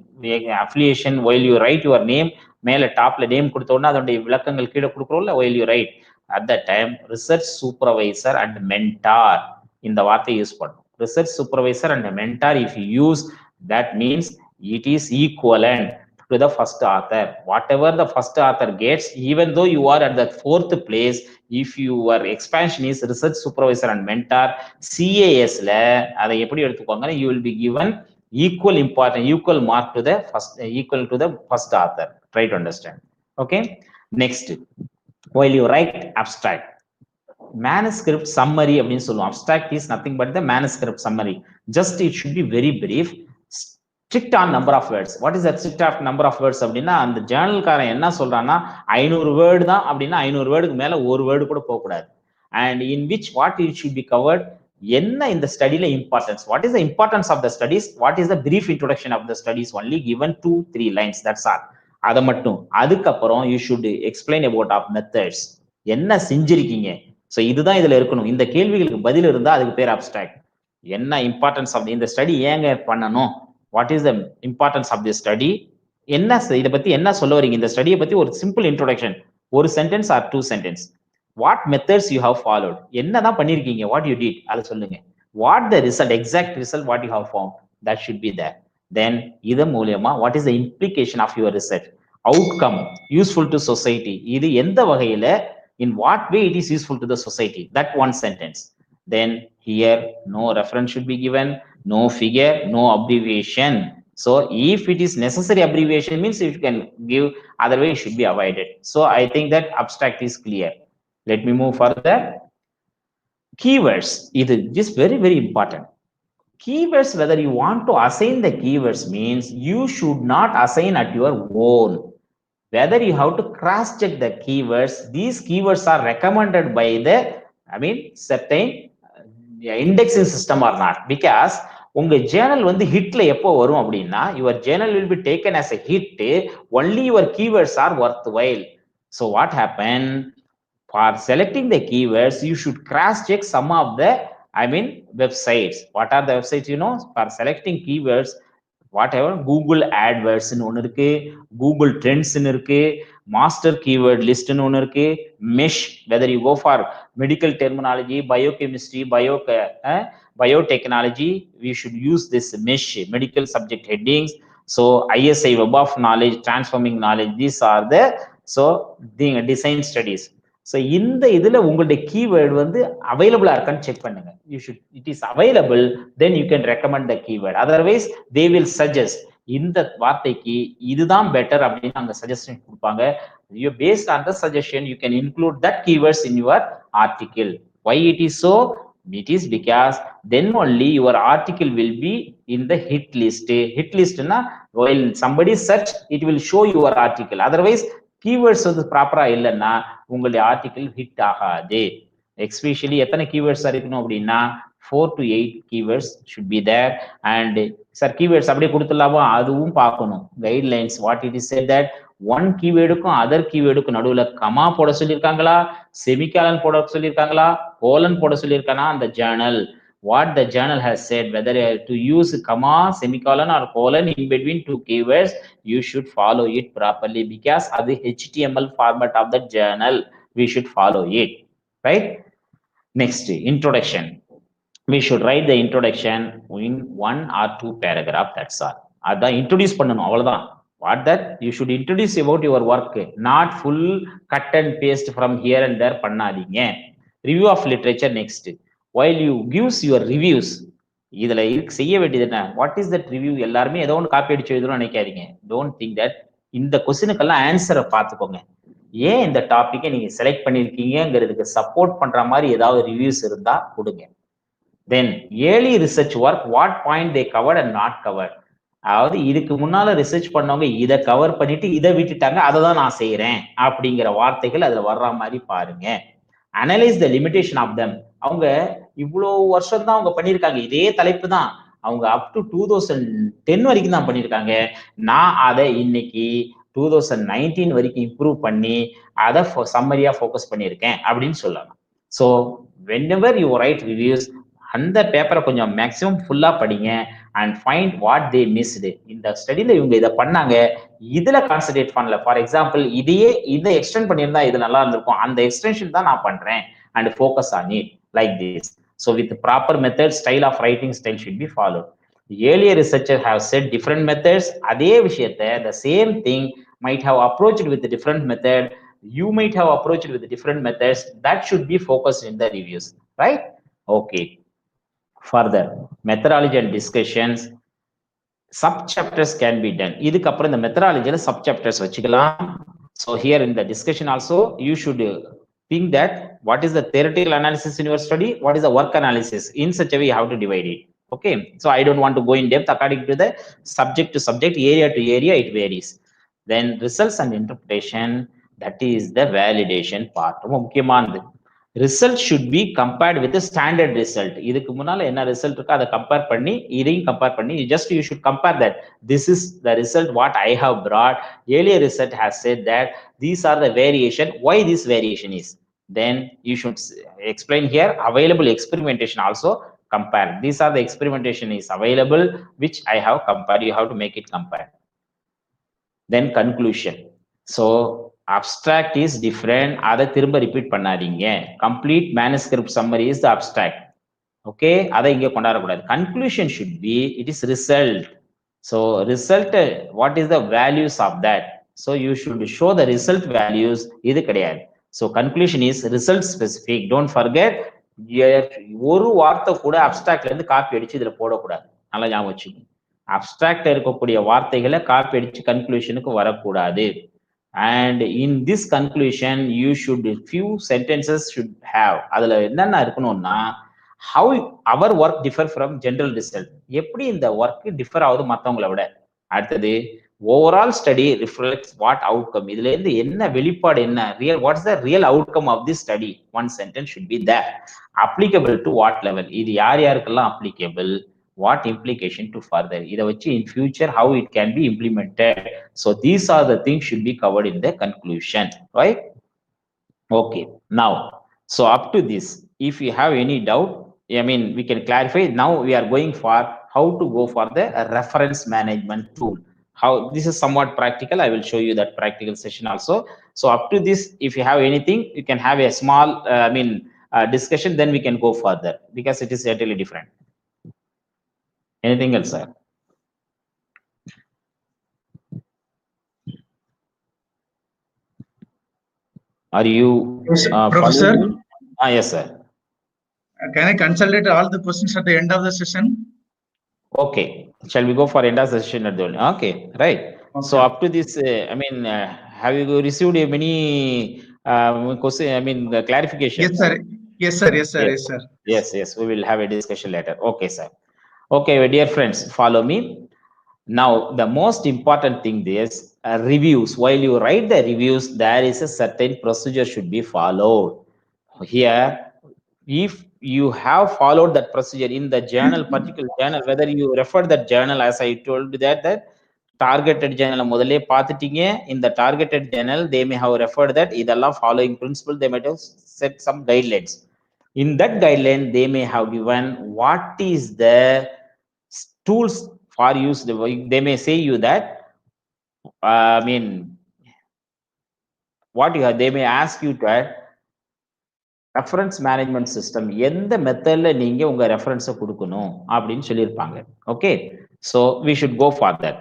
affiliation, while you write your name, மேல டாப்ல நேம் கொடுத்த உடனே அதனுடைய விளக்கங்கள் கீழே கொடுக்குறோம்ல, while you write at that time research supervisor and mentor, இந்த வார்த்தையை யூஸ் பண்ணும். research supervisor and mentor, if you use that means it is equivalent to the first author. Whatever the first author gets, even though you are at the 4th place, if your expansion is research supervisor and mentor, CAS ல அதை எப்படி எடுத்துக்கோங்க, you will be given equal important, equal mark to the first, equal to the first author. Try to understand. Okay, next, while you write abstract, manuscript summary அப்படின்னு சொல்லுவோம். abstract is nothing but the manuscript summary. Just it should be very brief, strict on number of words. What is that strict of number of words அப்படின்னா, அந்த ஜேர்னல்காரன் என்ன சொல்றான்னா 500 word தான் அப்படின்னா 500 வேர்டுக்கு மேல ஒரு வேர்டு கூட போக கூடாது. and in which what it should be covered, என்ன இந்த ஸ்டடில importance, what is the importance of the studies, what is the brief introduction of the studies, only given 2-3 lines, that's all. அதை மட்டும். அதுக்கப்புறம் you should explain about of methods, என்ன செஞ்சிருக்கீங்க. So இதுதான் இதுல இருக்கணும். இந்த கேள்விகளுக்கு பதில் இருந்தா அதுக்கு பேர் அப்ஸ்ட்ராக்ட். என்ன இம்பார்ட்டன்ஸ் ஆஃப் இந்த ஸ்டடி ஏங்க பண்ணணும், what is the importance of the study, என்ன இதை பத்தி என்ன சொல்ல வரீங்க, இந்த ஸ்டடியை பத்தி ஒரு சிம்பிள் இன்ட்ரோடக்ஷன், ஒரு sentence or 2 sentence. What methods you have followed, என்னதான் பண்ணிருக்கீங்க, வாட் யூ டிட் அதை சொல்லுங்க. What the result, exact result, what you have found, that should be there. Then இது மூலமா what is the implication of your research, outcome, useful to society, இது எந்த வகையில, in what way it is useful to the society, that one sentence. Then here no reference should be given, no figure, no abbreviation. So if it is necessary abbreviation means you can give, otherwise it should be avoided. So I think that abstract is clear. Let me move further. Keywords, it is very very important. Keywords, whether you want to assign the keywords means you should not assign at your own. Whether you have to cross check the keywords, these keywords are recommended by the, I mean, certain indexing system or not, because உங்க Journal வந்து ஹிட்ல எப்போ வரும் அப்படின்னா, your journal will be taken as a hit only your keywords are worthwhile. So what happened, for selecting the keywords you should cross check some of the, I mean, websites. What are the websites, you know, for selecting keywords, whatever, Google AdWords ன்னு ஒன்று இருக்கு, Google Trends ன்னு இருக்கு, Master Keyword List ன்னு ஒன்று இருக்கு, Mesh, whether you go for medical terminology, biochemistry, biotechnology, we should use this Mesh, medical subject headings. So ISI, Web of Knowledge, Transforming Knowledge, these are the, so the design studies. So இந்த இதுல உங்களுடைய keyword வந்து அவைலபிளா இருக்கான்னு check பண்ணுங்க. You should, it is available, then you can recommend the keyword. Otherwise they will suggest, இந்த வார்த்தைக்கு இதுதான் பெட்டர் அப்படின்னு அங்க சஜஷன் கொடுப்பாங்க. You based on the suggestion you can include that keywords in your article. Why it is so? It is because then only your article will be in the hit list. Hit list na, while somebody search, it will show your article. Otherwise keywords வந்து ப்ராப்பரா இல்லைன்னா உங்களுடைய article hit ஆகாது. Especially எத்தனை keywords இருக்கணும் அப்படின்னா 4 to 8 keywords should be there. And sir, keywords அப்படியே கொடுத்துடலாமா? அதுவும் பார்க்கணும். Guidelines, what it is said that one keywordக்கும் other keywordக்கும் நடுவுல கமா போட சொல்லியிருக்காங்களா, செமிகாலன் போட சொல்லியிருக்காங்களா, கோலன் போட சொல்லியிருக்கானா அந்த journal. What the journal has said, whether to use comma, semicolon or colon in between two keywords, you should follow it properly because of the HTML format of the journal. We should follow it, right? Next, introduction. We should write the introduction in 1 or 2 paragraph. That's all. That's introduce பண்ணனும் அவ்வளவுதான். What that you should introduce about your work, not full cut and paste from here and there பண்ணாதீங்க. Review of literature next. While you gives your reviews, இதுல செய்ய வேண்டியது என்ன? What is that review? எல்லாருமே ஏதோ ஒன்று காப்பி அடிச்சு எழுதணும்னு நினைக்காதீங்க. Don't think that. இந்த கொஸ்டினுக்கெல்லாம் ஆன்சரை பார்த்துக்கோங்க. ஏன் இந்த டாபிக்கை நீங்க செலக்ட் பண்ணிருக்கீங்கிறதுக்கு சப்போர்ட் பண்ற மாதிரி ஏதாவது ரிவ்யூஸ் இருந்தா கொடுங்க. Then early research work, what point they covered and not covered. அதாவது இதுக்கு முன்னால ரிசர்ச் பண்ணவங்க இதை கவர் பண்ணிட்டு இதை விட்டுட்டாங்க, அதை தான் நான் செய்யறேன் அப்படிங்கிற வார்த்தைகள் அதுல வர்ற மாதிரி பாருங்க. Analyse the limitation of them. அவங்க இவ்வளோ வருஷம் தான் அவங்க பண்ணியிருக்காங்க, இதே தலைப்பு தான் அவங்க அப் டு 2010 வரைக்கும் தான் பண்ணியிருக்காங்க. நான் அதை இன்னைக்கு 2019 வரைக்கும் இம்ப்ரூவ் பண்ணி அதை சம்மரியா ஃபோக்கஸ் பண்ணியிருக்கேன் அப்படின்னு சொல்லலாம். So whenever you write reviews, அந்த பேப்பரை கொஞ்சம் மேக்ஸிமம் ஃபுல்லா படிங்க and find what they missed. இந்த ஸ்டடியில இவங்க இதை பண்ணாங்க, இதுல கான்சென்ட்ரேட் பண்ணல. ஃபார் எக்ஸாம்பிள், இதை எக்ஸ்டெண்ட் பண்ணியிருந்தா இது நல்லா இருந்திருக்கும், அந்த எக்ஸ்டென்ஷன் தான் நான் பண்றேன் and focus on it like this. So with proper method, style of writing style should be followed. Earlier researchers have said different methods. அதே விஷயத்தை the same thing might have approached with a different method. You might have approached with different methods. That should be focused in the reviews, right? Okay. Further, methodology and discussions. Sub chapters can be done. இதுக்கு அப்புறம் இந்த மெத்தடாலஜில sub chapters வச்சுக்கலாம். So here in the discussion also, you should think that what is the theoretical analysis in your study, what is the work analysis. In such a way, you have to divide it. Okay, so I don't want to go in depth. According to the subject to subject, area to area, it varies. Then results and interpretation, that is the validation part. முக்கியமானது. Result should be compared with the standard result. இதுக்கு முன்னால என்ன result இருக்கோ அதை compare பண்ணி இதையும் compare பண்ணி you should compare that. This is the result what I have brought. Earlier result has said that these are the variation. Why this variation is? Then you should explain here. Available experimentation also compare. These are the experimentation is available which I have compared. You have to make it compare. Then conclusion. So abstract is different. அதை திரும்ப repeat பண்ணாதீங்க. Complete manuscript summary is the abstract. Okay, அதை இங்க கொண்டாடக்கூடாது. Conclusion should be, it is result. So result, what is the values of that? So you should show the result values. இது கிடையாது. So conclusion is result specific. Don't forget, ஒரு வார்த்தை கூட அப்டிராக்ட்ல இருந்து copy அடிச்சு இதுல போடக்கூடாது. நல்லா ஞாபகம் வச்சுக்கோங்க. அப்டிராக்ட்ல இருக்கக்கூடிய வார்த்தைகளை காப்பி அடிச்சு கன்க்ளூஷனுக்கு வரக்கூடாது. And in this conclusion, you should, few sentences should have. அதுல என்னென்ன இருக்கணும்னா, how our work differ from general result. எப்படி இந்த ஒர்க் டிஃபர் ஆகுது மற்றவங்களை விட. அடுத்தது, overall study reflects what outcome. இதுல இருந்து என்ன வெளிப்பாடு, என்ன real, what's the real outcome of this study? One sentence should be there. Applicable to what level? இது யாருக்கெல்லாம் applicable? What implication to further? இதை வச்சு in future how it can be implemented. So these are the things should be covered in the conclusion, right? Okay, now, so up to this, if you have any doubt, I mean, we can clarify. Now we are going for how to go for the reference management tool. How this is somewhat practical. I will show you that practical session also. So up to this, if you have anything, you can have a small, discussion, then we can go further because it is totally different. Anything else, sir? Are you
Professor?
Yes, sir.
Can I consolidate all the questions at the end of the session?
Okay. Shall we go for end of the session at the end? Okay, right. Okay. So up to this, have you received many question? Clarification?
Yes, sir. Yes, sir. Yes, sir. Yes, sir.
Yes. We will have a discussion later. Okay, sir. Okay, dear friends, follow me. Now, the most important thing is reviews. While you write the reviews, there is a certain procedure should be followed. Here, if you have followed that procedure in the journal, particular journal, whether you refer that journal, as I told you that targeted journal முதல்லே பார்த்துட்டீங்க. in the targeted journal they may have referred that இதெல்லாம் following principle, they might have set some guidelines. In that guideline they may have given what is the tools for use. They may say you that I mean what you have, they may ask you to reference management system எந்த மெத்தட்ல நீங்க உங்க ரெஃபரன்ஸை கொடுக்கணும் அப்படின்னு சொல்லியிருப்பாங்க. Okay, so we should go for that.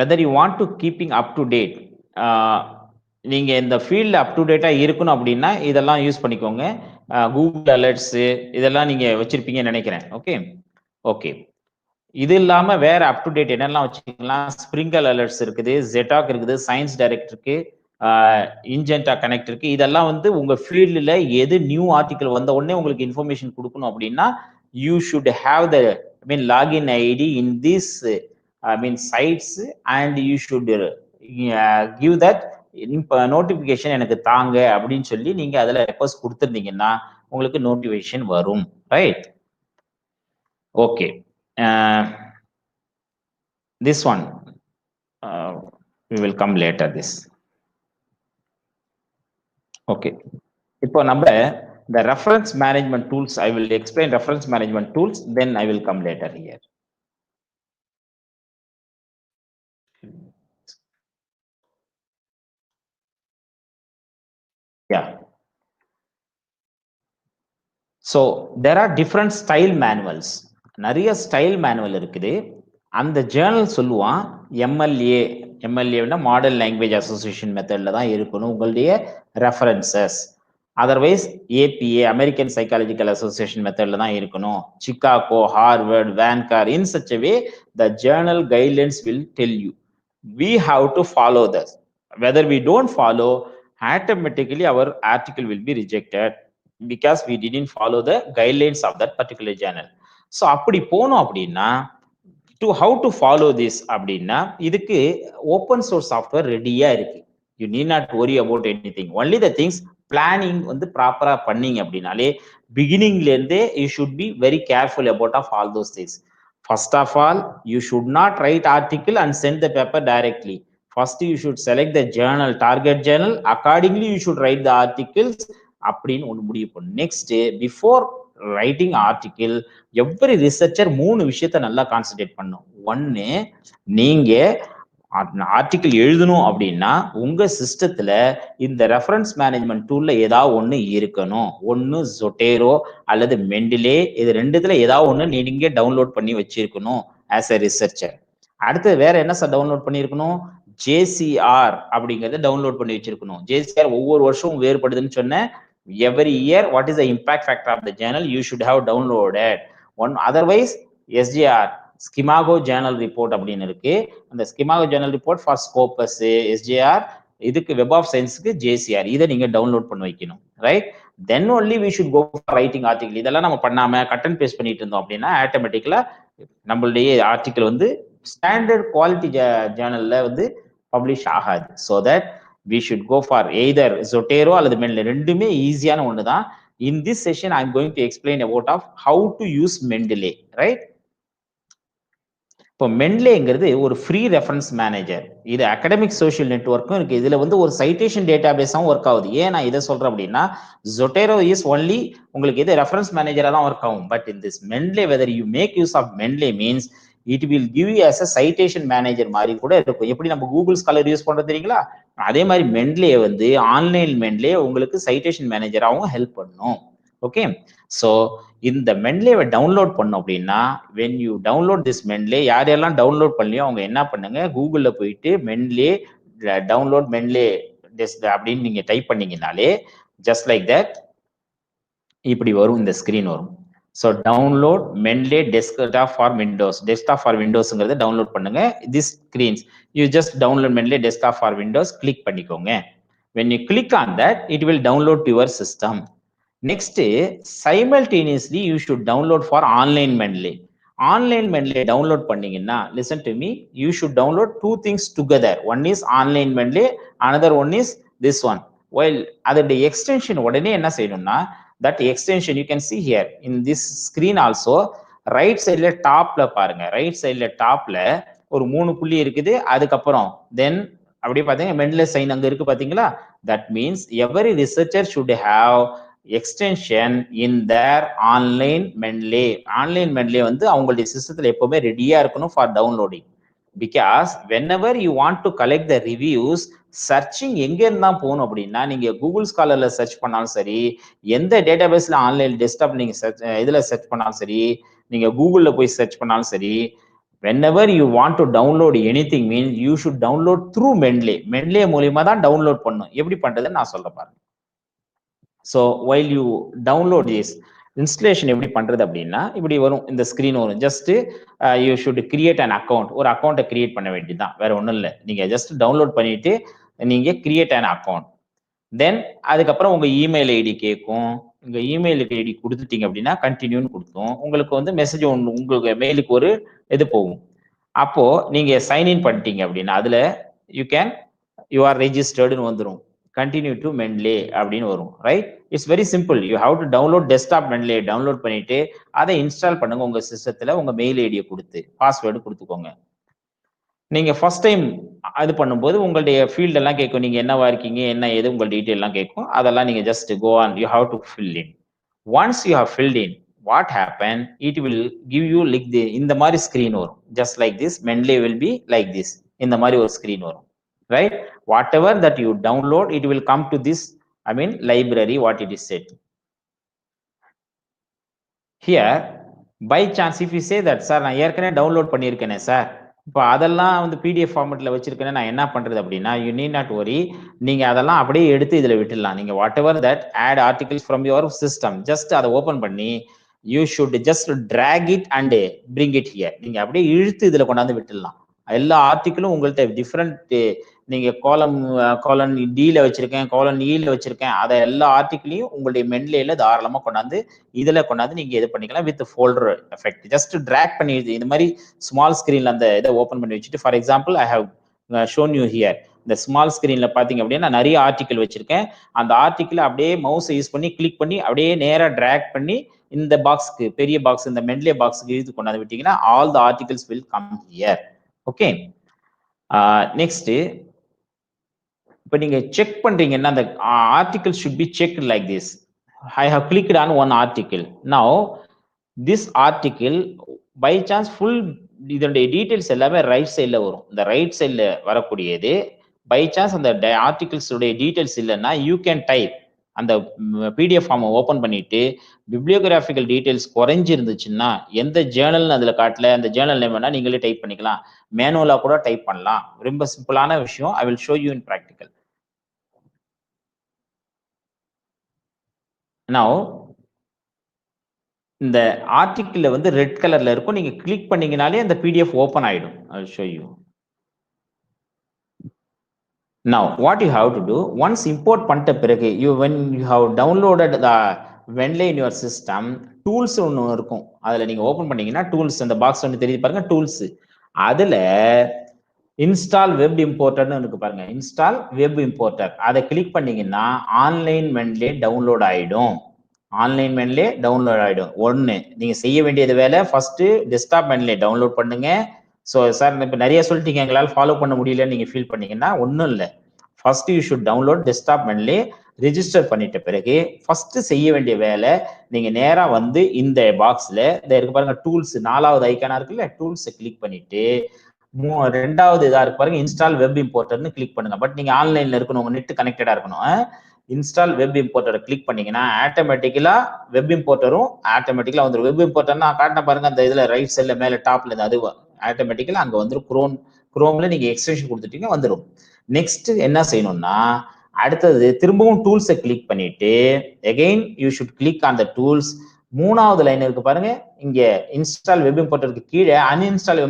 Whether you want to keeping up to date, நீங்க இந்த ஃபீல்ட்ல அப் டு டேட்டா இருக்கணும் அப்படின்னா இதெல்லாம் யூஸ் பண்ணிக்கோங்க. கூகுள் அலர்ட்ஸ் இதெல்லாம் நீங்க வச்சிருப்பீங்கன்னு நினைக்கிறேன். ஓகே ஓகே, இது இல்லாம வேற அப் டு டேட் என்னெல்லாம் வச்சுக்கலாம், ஸ்ப்ரிங்கல் அலர்ட்ஸ் இருக்குது, ஜெட்டாக் இருக்குது, சயின்ஸ் டைரக்ட் இருக்கு, இன்ஜென்டா கனெக்ட் இருக்கு. இதெல்லாம் வந்து உங்க ஃபீல்டுல எது நியூ ஆர்டிகல் வந்த உடனே உங்களுக்கு இன்ஃபர்மேஷன் கொடுக்கணும் அப்படின்னா you should have the login ID in this sites and you should give that notification எனக்கு தாங்க அப்படின்னு சொல்லி நீங்க அதுல ரெக்வஸ்ட் கொடுத்துருந்தீங்கன்னா உங்களுக்கு நோட்டிபிகேஷன் வரும். Right, okay. This one we will come later this. Okay, இப்போ நம்ம the reference management tools, I will explain reference management tools, then I will come later here. Yeah, so there are different style manuals. நிறைய style manual இருக்குது. அந்த Journal சொல்லுவான் எம்எல்ஏன்னா model language association மெத்தட்ல தான் இருக்கணும் உங்களுடைய references. Otherwise APA American psychological association மெத்தட்ல தான் இருக்கணும். Chicago, Harvard, Vancouver, in such a way the journal guidelines will tell you. We have to follow this. Whether we don't follow, automatically our article will be rejected because we didn't follow the guidelines of that particular journal. So அப்படி போனோம் அப்படின்னா to how to follow this அப்படின்னா இதுக்கு open source software ரெடியா இருக்கு. You need not worry about anything. Only the things planning வந்து ப்ராப்பரா பண்ணீங்க அப்படின்னாலே பிகினிங்ல இருந்தே you should be very careful about of all those things. First of all you should not write article and sent the paper directly. First you should select the journal, target journal, accordingly you should right the articles அப்படின்னு ஒன்று முடிவு பண்ணும். Next, before writing article every researcher 3 விஷயத்த நல்லா concentrate பண்ணும். ஒன்னு, நீங்க article எழுதணும் அப்படின்னா உங்க சிஸ்டத்துல இந்த ரெஃபரன்ஸ் மேனேஜ்மெண்ட் டூல்ல ஏதாவது ஒண்ணு இருக்கணும். ஒன்னு ஜொட்டேரோ அல்லது மெண்டிலே, இது ரெண்டுத்துல ஏதாவது ஒண்ணு நீங்க டவுன்லோட் பண்ணி வச்சிருக்கணும் ஆஸ் எ ரிசர்ச்சர். அடுத்து வேற என்ன சார் டவுன்லோட் பண்ணிருக்கணும்? JCR அப்படிங்கறத டவுன்லோட் பண்ணி வச்சிருக்கணும். JCR ஒவ்வொரு வருஷமும் வேறுபடுதுன்னு சொன்னேன். Every year what is the impact factor of the journal you should have downloaded one. Otherwise SJR, Scimago journal report அப்படின்னு இருக்கு. அந்த Scimago journal report for Scopus, SJR, இதுக்கு வெப் ஆஃப் சயின்ஸ்க்கு JCR, இதை நீங்க டவுன்லோட் பண்ணி வைக்கணும். Right, then only we should go for writing article. இதெல்லாம் நம்ம பண்ணாம கட் அண்ட் பேஸ்ட் பண்ணிட்டு இருந்தோம் அப்படின்னா ஆட்டோமேட்டிக்கலா நம்மளுடைய ஆர்டிகிள் வந்து ஸ்டாண்டர்ட் குவாலிட்டி ஜேர்னல்ல வந்து பப்ளிஷ் ஆகாது. So that we should go for either Zotero அல்லது Mendeley. ரெண்டுமே ஈஸியான ஒன்று தான். In this session I am going to explain about of how to use Mendeley, right? இப்போ மென்லேங்கிறது ஒரு ஃப்ரீ ரெஃபரன்ஸ் மேனேஜர். இது அகடமிக் சோஷியல் நெட்வொர்க்கும் இருக்கு. இதுல வந்து ஒரு சைட்டேஷன் டேட்டா பேஸாகவும் ஒர்க் ஆகுது. ஏன் நான் இதை சொல்றேன் அப்படின்னா Zotero is only உங்களுக்கு இது ரெஃபரன்ஸ் மேனேஜரா தான் ஒர்க் ஆகும். But in this Mendeley, whether you make use of Mendeley means it will give you as a citation manager மாதிரி கூட இருக்கும். எப்படி நம்ம கூகுள் ஸ்காலர் யூஸ் பண்றது தெரியுங்களா? அதே மாதிரி மென்லே வந்து ஆன்லைன் மென்லே உங்களுக்கு சைட்டேஷன் மேனேஜராகவும் ஹெல்ப் பண்ணும். ஓகே, ஸோ இந்த மென்லேவை டவுன்லோட் பண்ணோம் அப்படின்னா when you download this மென்லே, யாரெல்லாம் டவுன்லோட் பண்ணலையோ அவங்க என்ன பண்ணுங்க, கூகுள்ல போயிட்டு மென்லே டவுன்லோட் மென்லே டெஸ்க் அப்படின்னு நீங்க டைப் பண்ணீங்கனாலே ஜஸ்ட் லைக் தட் இப்படி வரும், இந்த ஸ்கிரீன் வரும். So download Mendeley desktop for Windows. Desktop for விண்டோஸ்ங்கிறத டவுன்லோட் பண்ணுங்க. This screens you just download Mendeley desktop for Windows click பண்ணிக்கோங்க. when you click on that it will download to your system. Next, simultaneously you should download for online Mendeley. Online Mendeley download பண்ணீங்கன்னா listen to me, you should download two things together. One is online Mendeley, another one is this one. While அதோட extension உடனே என்ன செய்யணும்னா that extension you can see here in this screen also, right சைட்ல டாப்ல பாருங்க, right சைட்ல டாப்ல ஒரு 3 புள்ளி இருக்குது. அதுக்கப்புறம் தென் அப்படியே பாத்தீங்கன்னா மென்லே சைன் அங்க இருக்கு பாத்தீங்களா? that means every researcher should have extension in their online menley. Online Mendeley வந்து அவங்களுடைய சிஸ்டத்துல எப்பவுமே ரெடியா இருக்கணும் for downloading. Because whenever you want to collect the reviews, சர்ச்சிங் எங்க இருந்தா போகணும் அப்படின்னா நீங்க கூகுள் ஸ்காலர்ல சர்ச் பண்ணாலும் சரி, எந்த டேட்டாபேஸ்ல ஆன்லைன் டெஸ்க்டாப் நீங்க இதுல சர்ச் பண்ணாலும் சரி, நீங்க கூகுள்ல போய் சர்ச் பண்ணாலும் சரி, whenever you want to download anything means you should download through menley. menley மூலமா தான் டவுன்லோட் பண்ணணும். எப்படி பண்றதுன்னு நான் சொல்ல பாருங்க. So while you download this, installation எப்படி பண்றது அப்படின்னா இப்படி வரும், இந்த ஸ்கிரீன் வரும். Just you should create an account. ஒரு அக்கௌண்ட்டை கிரியேட் பண்ண வேண்டியதுதான், வேற ஒன்றும் இல்லை. நீங்க ஜஸ்ட் டவுன்லோட் பண்ணிட்டு நீங்க கிரியேட் an account. தென் அதுக்கப்புறம் உங்க இமெயில் ஐடி கேட்கும். உங்க இமெயில் ஐடி கொடுத்துட்டீங்க அப்படின்னா கண்டினியூன்னு கொடுத்தோம். உங்களுக்கு வந்து மெசேஜ் ஒன்று உங்களுக்கு மெயிலுக்கு ஒரு இது போகும். அப்போ நீங்க சைன்இன் பண்ணிட்டீங்க அப்படின்னா அதுல you are registeredன்னு வந்துடும். continue to menley அப்படின்னு வரும். Right, it's very simple. You have to download desktop menley download பண்ணிட்டு அதை இன்ஸ்டால் பண்ணுங்க. உங்க சிஸ்டத்துல உங்க மெயில் ஐடியை கொடுத்து பாஸ்வேர்டு கொடுத்துக்கோங்க. நீங்க ஃபர்ஸ்ட் டைம் அது பண்ணும்போது உங்களுடைய ஃபீல்ட் எல்லாம் கேட்கும், நீங்க என்னவா இருக்கீங்க, என்ன ஏது உங்க டீடைல் எல்லாம் கேட்கும். அதெல்லாம் நீங்க just go on, you have to fill in. once you have filled in, what happen, it will give you like the இந்த மாதிரி screen வரும். just like this, menley will be like this. இந்த மாதிரி ஒரு screen வரும். right, whatever that you download, it will come to this, I mean library what it is said here. by chance if you say that sir நான் ஏற்கனவே download பண்ணியிருக்கேனே sir, இப்போ அதெல்லாம் வந்து PDF ஃபார்மெட்ல வச்சிருக்கேன், நான் என்ன பண்றது அப்படின்னா, யூ நீட் நாட் வரி. நீங்க அதெல்லாம் அப்படியே எடுத்து இதுல விட்டுடலாம். நீங்க whatever that add articles from your system, just அதை ஓபன் பண்ணி you should just drag it and bring it here. நீங்க அப்படியே இழுத்து இதுல கொண்டாந்து விட்டுடலாம். எல்லா ஆர்டிக்கிளும் உங்கள்கிட்ட டிஃப்ரெண்ட், நீங்க காலன் டில வச்சிருக்கேன், காலன் இல வச்சிருக்கேன், அதை எல்லா ஆர்டிக்கிளையும் உங்களுடைய மென்லேல தாராளமா கொண்டாந்து இதுல கொண்டாந்து நீங்க இது பண்ணிக்கலாம் with folder effect. Just drag பண்ணி இந்த மாதிரி ஸ்மால் ஸ்கிரீன்ல அந்த இதை ஓப்பன் பண்ணி வச்சுட்டு, for example I have shown you here. இந்த ஸ்மால் ஸ்கிரீன்ல பாத்தீங்க அப்படின்னா நான் நிறைய ஆர்டிக்கிள் வச்சிருக்கேன். அந்த ஆர்டிக்கிள் அப்படியே மவுஸை யூஸ் பண்ணி கிளிக் பண்ணி அப்படியே நேரா டிராக் பண்ணி இந்த பாக்ஸ்க்கு, பெரிய பாக்ஸ், இந்த மென்லே பாக்ஸ்க்கு இழுத்து கொண்டாந்து விட்டீங்கன்னா all the articles will come here. Okay, next இப்போ நீங்க செக் பண்றீங்கன்னா அந்த article should be check like this. I have clicked on one article. Now this article by chance full இதனுடைய டீடைல்ஸ் எல்லாமே ரைட் சைட்ல வரும். இந்த ரைட் சைட்ல வரக்கூடியது பை சான்ஸ் அந்த ஆர்டிகல்ஸ் உடைய டீடைல்ஸ் இல்லைன்னா யூ கேன் டைப். அந்த பிடிஎஃப் ஃபார்மை ஓப்பன் பண்ணிட்டு பிப்ளியோகிராபிக்கல் டீடைல்ஸ் குறைஞ்சி இருந்துச்சுன்னா எந்த ஜேர்னல் அதுல காட்டல, அந்த ஜேர்னல் நேம் வேணா நீங்களே டைப் பண்ணிக்கலாம், மேனுவலா கூட டைப் பண்ணலாம். ரொம்ப சிம்பிளான விஷயம். I will show you in practical. Now இந்த ஆர்டிக்கிள் வந்து ரெட் கலர்ல இருக்கும். நீங்க கிளிக் பண்ணீங்கனாலே அந்த பிடிஎஃப் ஓபன் ஆயிடும். I will show you. Now what you have to do, once import பண்ணிட்ட பிறகு when you have downloaded the menley in your system, tools ஒன்று இருக்கும். அதுல நீங்க ஓபன் பண்ணீங்கன்னா டூல்ஸ், அந்த பாக்ஸ் ஒன்று தெரியுது பாருங்க, டூல்ஸ். அதுல இன்ஸ்டால் வெப் இம்போர்ட்டர்னு இருக்கு பாருங்க, இன்ஸ்டால் வெப் இம்போர்ட்டர். அதை கிளிக் பண்ணீங்கன்னா ஆன்லைன் menley டவுன்லோட் ஆயிடும். ஆன்லைன் menley டவுன்லோட் ஆயிடும். ஒன்னு நீங்க செய்ய வேண்டியது வேலை, ஃபர்ஸ்ட் டெஸ்க்டாப் menley டவுன்லோட் பண்ணுங்க. ஸோ சார் இப்போ நிறைய சொல்லிட்டீங்க, எங்களால் ஃபாலோ பண்ண முடியலன்னு நீங்க ஃபீல் பண்ணீங்கன்னா ஒன்றும் இல்லை. First you should download desktop menley. Register பண்ணிட்ட பிறகு ஃபர்ஸ்ட் செய்ய வேண்டிய வேலை, நீங்க நேரா வந்து இந்த பாக்ஸ்ல இந்த இருக்கு பாருங்க டூல்ஸ், 4வது ஐக்கானா இருக்குல்ல, டூல்ஸை கிளிக் பண்ணிட்டு 2வது இதா இருக்கு பாருங்க இன்ஸ்டால் வெப் இம்போர்ட்டர்னு கிளிக் பண்ணுங்க. பட் நீங்க ஆன்லைன்ல இருக்கணும், உங்க நெட் கனெக்டடா இருக்கணும். இன்ஸ்டால் வெப் இம்போர்ட்டரை கிளிக் பண்ணீங்கன்னா ஆட்டோமேட்டிக்கலா வெப் இம்போர்ட்டரும் ஆட்டோமேட்டிக்கலா வந்துடும். வெப் இம்போர்ட்டர்னா காட்டின பாருங்க அந்த இதுல ரைட் சைட்ல மேல டாப்ல இருந்து அது ஆட்டோமேட்டிக்கலா அங்க வந்துடும். குரோம்ல நீங்க எக்ஸ்டென்ஷன் கொடுத்துட்டீங்க வந்துடும். நெக்ஸ்ட் என்ன செய்யணும்னா அடுத்தது திரும்பவும் டூல்ஸை கிளிக் பண்ணிட்டு again you should click on the tools. 3வது லைன் இருக்கு பாருங்க, இங்க இன்ஸ்டால் வெப் இம்போர்ட்டருக்கு கீழே அன்இன்ஸ்டால்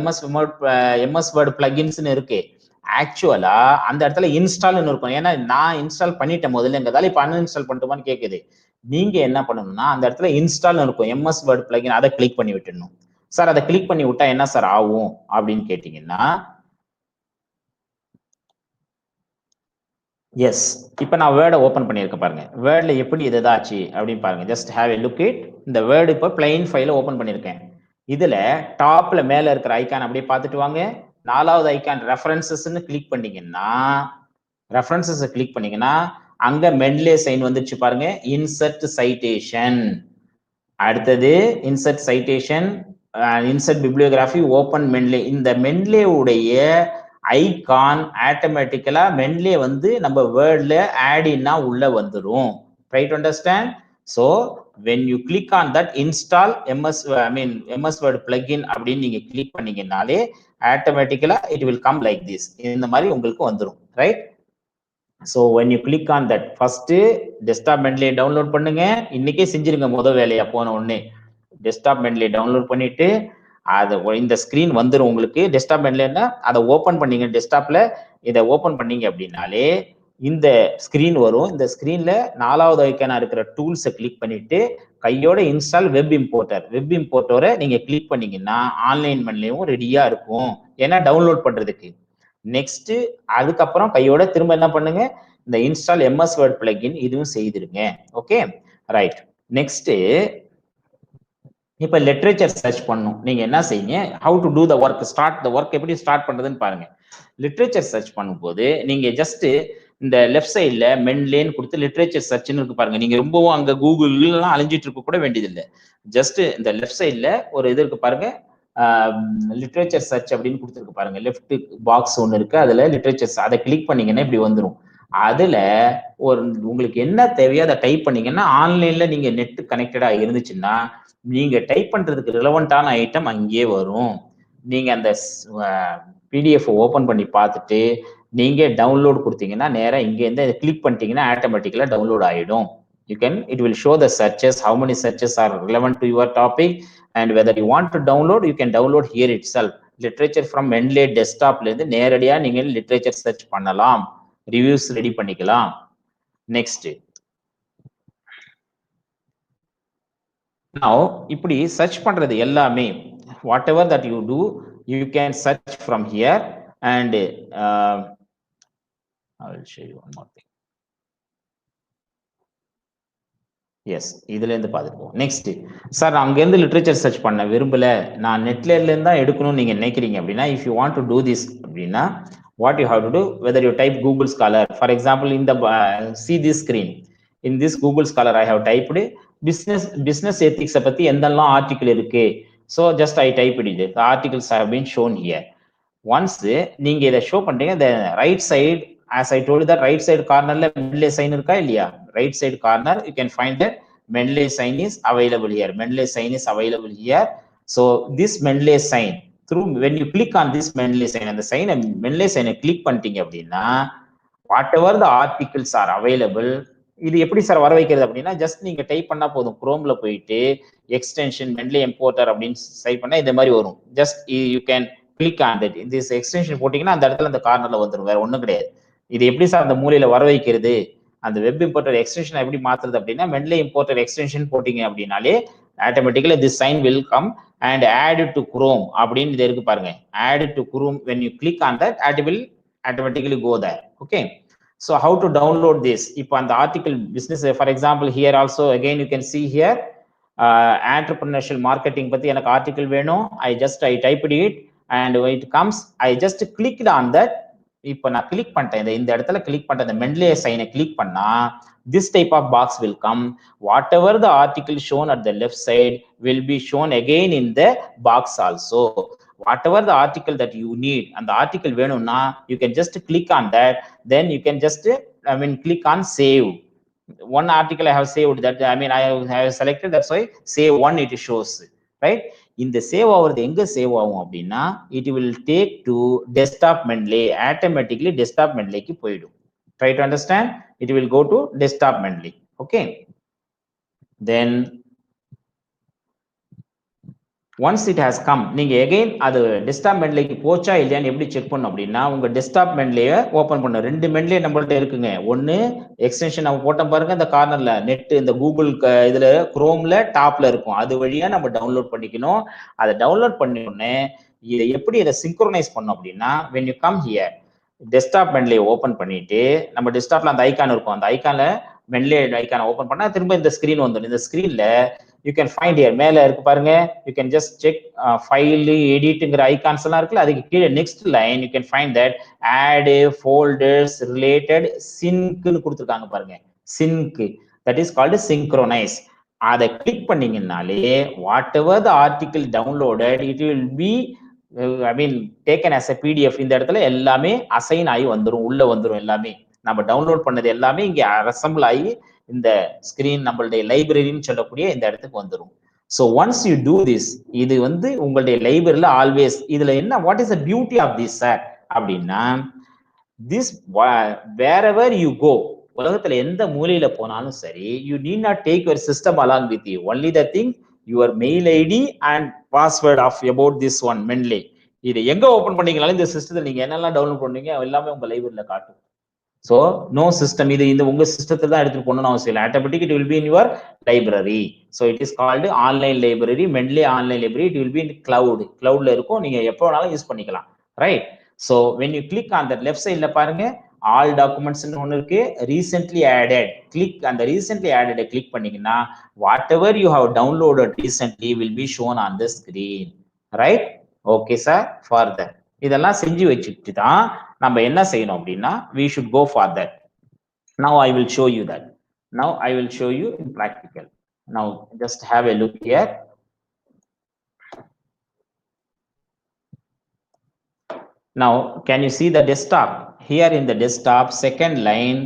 எம்எஸ் வேர்ட் பிளகின்ஸ்னு இருக்கு. ஆக்சுவலா அந்த இடத்துல இன்ஸ்டால்னு இருக்கும். ஏன்னா நான் இன்ஸ்டால் பண்ணிட்டேன் முதல்லங்கிறதால இப்ப அன்இன்ஸ்டால் பண்ணிட்டோமான்னு கேக்குது. நீங்க என்ன பண்ணணும்னா அந்த இடத்துல இன்ஸ்டால்னு இருக்கும் எம்எஸ் வேர்ட் பிளகின், அதை கிளிக் பண்ணி விட்டுடணும். சார் அதை கிளிக் பண்ணி விட்டா என்ன சார் ஆகும் அப்படின்னு கேட்டீங்கன்னா, எஸ், இப்ப நான் வேர்டை ஓபன் பண்ணியிருக்கேன் பாருங்க. வேர்ட்ல எப்படி இது ஏதாச்சு அப்படின்னு பாருங்க. Just have a look it. இந்த வேர்டு இப்போ பிளைன் ஃபைல ஓபன் பண்ணியிருக்கேன். இதுல டாப்ல மேல இருக்கிற ஐக்கான் அப்படியே பார்த்துட்டு வாங்க. 4வது ஐக்கான் ரெஃபரன்சஸ்ன்னு கிளிக் பண்ணீங்கன்னா, ரெஃபரன்சஸ் கிளிக் பண்ணீங்கன்னா அங்க மென்லே சைன் வந்துச்சு பாருங்க. இன்சர்ட் சைட்டேஷன், அடுத்தது insert citation, insert bibliography, open Mendeley. இந்த மென்லே உடைய ஐகான் ஆட்டோமேட்டிக்கலா மென்லே வந்து நம்ம வேர்ட்ல ஆட் இன்னா உள்ள வந்துரும். Try to understand. So when you click on that install MS Word plugin அப்படின்னு நீங்க கிளிக் பண்ணீங்கன்னாலே ஆட்டோமேட்டிக்கலா it will come like this. இந்த மாதிரி உங்களுக்கு வந்துரும். Right? So when you click on that, first desktop Mendeley download பண்ணுங்க. இன்னைக்கே செஞ்சிருங்க முதல் வேலையா போன உடனே. டெஸ்க்டாப் மென்லே டவுன்லோட் பண்ணிட்டு அது இந்த ஸ்கிரீன் வந்துடும் உங்களுக்கு. டெஸ்க்டாப் மென்லேன்னா அதை ஓபன் பண்ணீங்க. டெஸ்க்டாப்ல இதை ஓபன் பண்ணீங்க அப்படின்னாலே இந்த ஸ்கிரீன் வரும். இந்த ஸ்கிரீன்ல 4வது ஐக்கானா இருக்கிற டூல்ஸை கிளிக் பண்ணிட்டு கையோட இன்ஸ்டால் வெப் இம்போர்ட்டர். வெப் இம்போர்ட்டரை நீங்க கிளிக் பண்ணீங்கன்னா ஆன்லைன் மென்லேயும் ரெடியா இருக்கும், ஏன்னா டவுன்லோட் பண்றதுக்கு. நெக்ஸ்ட் அதுக்கப்புறம் கையோட திரும்ப என்ன பண்ணுங்க, இந்த இன்ஸ்டால் MS Word plugin இதுவும் செய்திருங்க. Okay, right. நெக்ஸ்ட் இப்ப லிட்ரேச்சர் சர்ச் பண்ணும். நீங்க என்ன செய்யுங்க, how to do the work, start the work எப்படி ஸ்டார்ட் பண்றதுன்னு பாருங்க. லிட்ரேச்சர் சர்ச் பண்ணும்போது நீங்க ஜஸ்ட் இந்த லெஃப்ட் சைட்ல மென்லேன்னு கொடுத்து லிட்ரேச்சர் சர்ச்னு இருக்கு பாருங்க. நீங்க ரொம்பவும் அங்க கூகுள்லாம் அலைஞ்சிட்டு இருக்க கூட வேண்டியதில்லை. ஜஸ்ட் இந்த லெஃப்ட் சைட்ல ஒரு இது இருக்கு பாருங்க, லிட்ரேச்சர் சர்ச் அப்படின்னு கொடுத்துருக்கு பாருங்க. லெஃப்ட் பாக்ஸ் ஒன்று இருக்கு, அதுல லிட்ரேச்சர், அதை கிளிக் பண்ணீங்கன்னா இப்படி வந்துடும். அதுல ஒரு உங்களுக்கு என்ன தேவையோ அதை டைப் பண்ணீங்கன்னா ஆன்லைன்ல நீங்க நெட் கனெக்டடா இருந்துச்சுன்னா நீங்க டைப் பண்றதுக்கு ரிலவெண்டான ஐட்டம் அங்கேயே வரும். நீங்க அந்த பிடிஎஃப் ஓபன் பண்ணி பார்த்துட்டு நீங்க டவுன்லோட் கொடுத்தீங்கன்னா நேரா இங்க இருந்து கிளிக் பண்ணிட்டீங்கன்னா ஆட்டோமேட்டிக்கலா டவுன்லோட் ஆயிடும். it will show the searches, how many searches are relevant to your topic, and whether you want to download, you can download here itself. Literature from Mendeley desktopல இருந்து நேரடியா நீங்க லிட்ரேச்சர் சர்ச் பண்ணலாம், reviews ready பண்ணிக்கலாம். Next now இப்படி search பண்றது எல்லாமே whatever that you do, you can search from here and I will show you one more thing. Yes, இதுல இருந்து பார்த்துப்போம். நெக்ஸ்ட் சார் அங்க இருந்து லிட்ரேச்சர் சர்ச் பண்ண விரும்பல, நான் நெட்ல இருந்து தான் எடுக்கணும்னு நீங்க நினைக்கிறீங்க அப்படின்னா, if you want to do this அப்படின்னா what you have to do, whether you type Google Scholar, for example, in the see this screen, in this Google Scholar I have typed business ethics பத்தி எந்தெல்லாம் article இருக்கு. so just I typed it, the articles have been shown here. once நீங்க இதை show பண்றீங்க, the right side, as I told you that right side cornerல Mendeley sign இருக்கா இல்லையா, right side corner you can find that Mendeley sign is available here. Mendeley sign is available here. so this Mendeley sign, through when you click on this Mendeley sign, and the sign Mendeley sign click பண்ணிட்டீங்க அப்படின்னா whatever the articles are available, இது எப்படி sir வர வைக்கிறது அப்படின்னா just நீங்க type பண்ணா போதும். குரோம்ல போயிட்டு எக்ஸ்டென்ஷன் Mendeley இம்போர்ட்டர் அப்படின்னு டைப் பண்ணா இந்த மாதிரி வரும். Just you can click on that. இந்த எக்ஸ்டென்ஷன் போட்டீங்கன்னா அந்த இடத்துல அந்த கார்னர்ல வந்துடும், வேற ஒன்றும் கிடையாது. இது எப்படி சார் அந்த மூலையில வர வைக்கிறது, அந்த வெப் இம்போர்ட்டர் எக்ஸ்டென்ஷன் எப்படி மாத்துறது அப்படின்னா Mendeley இம்போர்ட்டர் எக்ஸ்டென்ஷன் போட்டீங்க அப்படின்னாலே automatically this sign will come and add to Chrome அப்படின்னு இது இருக்கு பாருங்க. add to Chrome, when you click on that it will automatically go there. okay, so how to download this? இப்போ அந்த article business, for example here also again you can see here entrepreneurial marketing பத்தி எனக்கு article வேணும். I typed it and when it comes I just clicked on that. இப்போ நான் click பண்ணிட்டேன், இந்த இடத்துல கிளிக் பண்ணிட்டேன், இந்த Mendeley sign கிளிக் பண்ணா this type of box will come. whatever the article shown at the left side will be shown again in the box also. whatever the article that you need, and the article வேணும்னா you can just click on that, then you can just click on save. one article I have saved, that I have selected, that's why save one it shows, right? இந்த save ஆகுறது எங்க save ஆகும் அப்படின்னா it will take to desktop Mendeley, automatically desktop Mendeleyக்கு போயிடும். try to understand, it will go to desktop Mendeley. okay, then once it has come, நீங்க again அது desktop மென்லேக்கு போச்சா இல்லையான்னு எப்படி செக் பண்ணும் அப்படின்னா, உங்க டெஸ்க்டாப் மென்லேயே ஓப்பன் பண்ணும். 2 மென்லே நம்மள்ட்ட இருக்குங்க. ஒன்னு எக்ஸ்டென்ஷன் நம்ம போட்டோம் பாருங்க, இந்த கார்னர்ல நெட், இந்த கூகுள் இதுல குரோம்ல டாப்ல இருக்கும், அது வழியா நம்ம டவுன்லோட் பண்ணிக்கணும். அதை டவுன்லோட் பண்ண உடனே இதை எப்படி இதை சிங்க்ரோனைஸ் பண்ணோம் அப்படின்னா, when you come here desktop Mendeley open பண்ணிட்டு, நம்ம டெஸ்க்டாப்ல அந்த ஐகான் இருக்கும், அந்த ஐகான்ல மென்லே ஐகானை ஓபன் பண்ணா திரும்ப இந்த ஸ்கிரீன் வந்துடும். இந்த ஸ்கிரீன்ல you can find here மேல இருக்கு பாருங்க, you can just check file editங்கிற ஐகான்ஸ் எல்லாம் இருக்குல்ல, அதுக்கு கீழே next line you can find that add folders related syncன்னு கொடுத்துருக்காங்க பாருங்க, sync, that is called synchronize. அதை click பண்ணீங்கன்னாலே whatever the article downloaded it will be taken as a PDF. இந்த இடத்துல எல்லாமே அசைன் ஆகி வந்துடும், உள்ள வந்துடும். எல்லாமே நம்ம டவுன்லோட் பண்ணது எல்லாமே இங்க அசம்பிள் ஆகி இந்த ஸ்கிரீன் நம்மளுடைய லைப்ரரின்னு சொல்லக்கூடிய இந்த இடத்துக்கு வந்துடும். So once you do this, இது உங்களுடைய லைப்ரரியில ஆல்வேஸ். இதுல என்ன, what is the beauty of this sir அப்படின்னா, திஸ் wherever you go, உலகத்துல எந்த மூலையில போனாலும் சரி, you need not take your system along with you. Only the thing your mail ID and password of about this one Mendeley. இது எங்க open பண்ணீங்கனாலும் இந்த சிஸ்டத்தில் நீங்க என்னெல்லாம் டவுன்லோட் பண்ணீங்க எல்லாமே உங்க லைப்ரரியில காட்டும். ஸோ நோ சிஸ்டம், இது இந்த உங்க சிஸ்டத்தை தான் எடுத்துட்டு போகணும்னு அவசியம் இல்லை. Automatic it will be in your library. So it is called online library, Mendeley online library. It will be in cloud, கிளவுட்ல இருக்கும், நீங்க எப்போ வேணாலும் யூஸ் பண்ணிக்கலாம், right? So when you click on that left சைட்ல பாருங்க, ஆல் டாக்குமெண்ட்ஸ் ஒன்று இருக்கு, ரீசென்ட்லி ஆடட். கிளிக் அந்த ரீசென்ட்லி ஆடட் கிளிக் பண்ணீங்கன்னா whatever you have downloaded recently will be shown on the screen, right? Okay sir, for that இதெல்லாம் செஞ்சு வச்சுட்டு தான் நம்ம என்ன செய்யணும் அப்படின்னா, we should go for that. Now I will show you that. Now I will show you in practical. Now just have a look here. Now can you see the desktop? Here in the desktop, second line,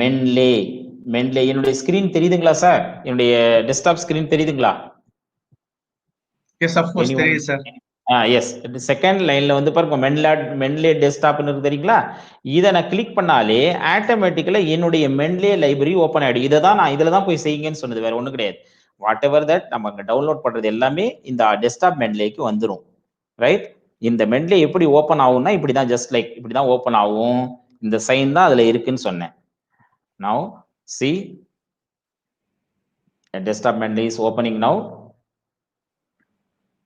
மென்லே. மென்லே என்னுடைய screen தெரியுதுங்களா sir? என்னுடைய desktop screen தெரியுதுங்களா?
Yes, of course, தெரியுது sir.
S, second லைன்ல பாருங்க மென்லே டெஸ்க்டாப்னு இருக்கு தெரியுங்களா? இதை நான் கிளிக் பண்ணாலே ஆட்டோமேட்டிக்கலா என்னுடைய மென்லே லைப்ரரி ஓப்பன் ஆயிடும். இதை தான் நான் இதுல தான் போய் செய்யுங்கன்னு சொன்னது, வேற ஒன்றும் கிடையாது. வாட் எவர் தட் நம்ம டவுன்லோட் பண்றது எல்லாமே இந்த டெஸ்க்டாப் மென்லேக்கு வந்துடும், ரைட்? இந்த மென்லே எப்படி ஓப்பன் ஆகும்னா இப்படிதான், ஜஸ்ட் லைக் இப்படிதான் ஓப்பன் ஆகும். இந்த சைன் தான் அதுல இருக்குன்னு சொன்னேன். Now see, desktop மென்லே is opening now.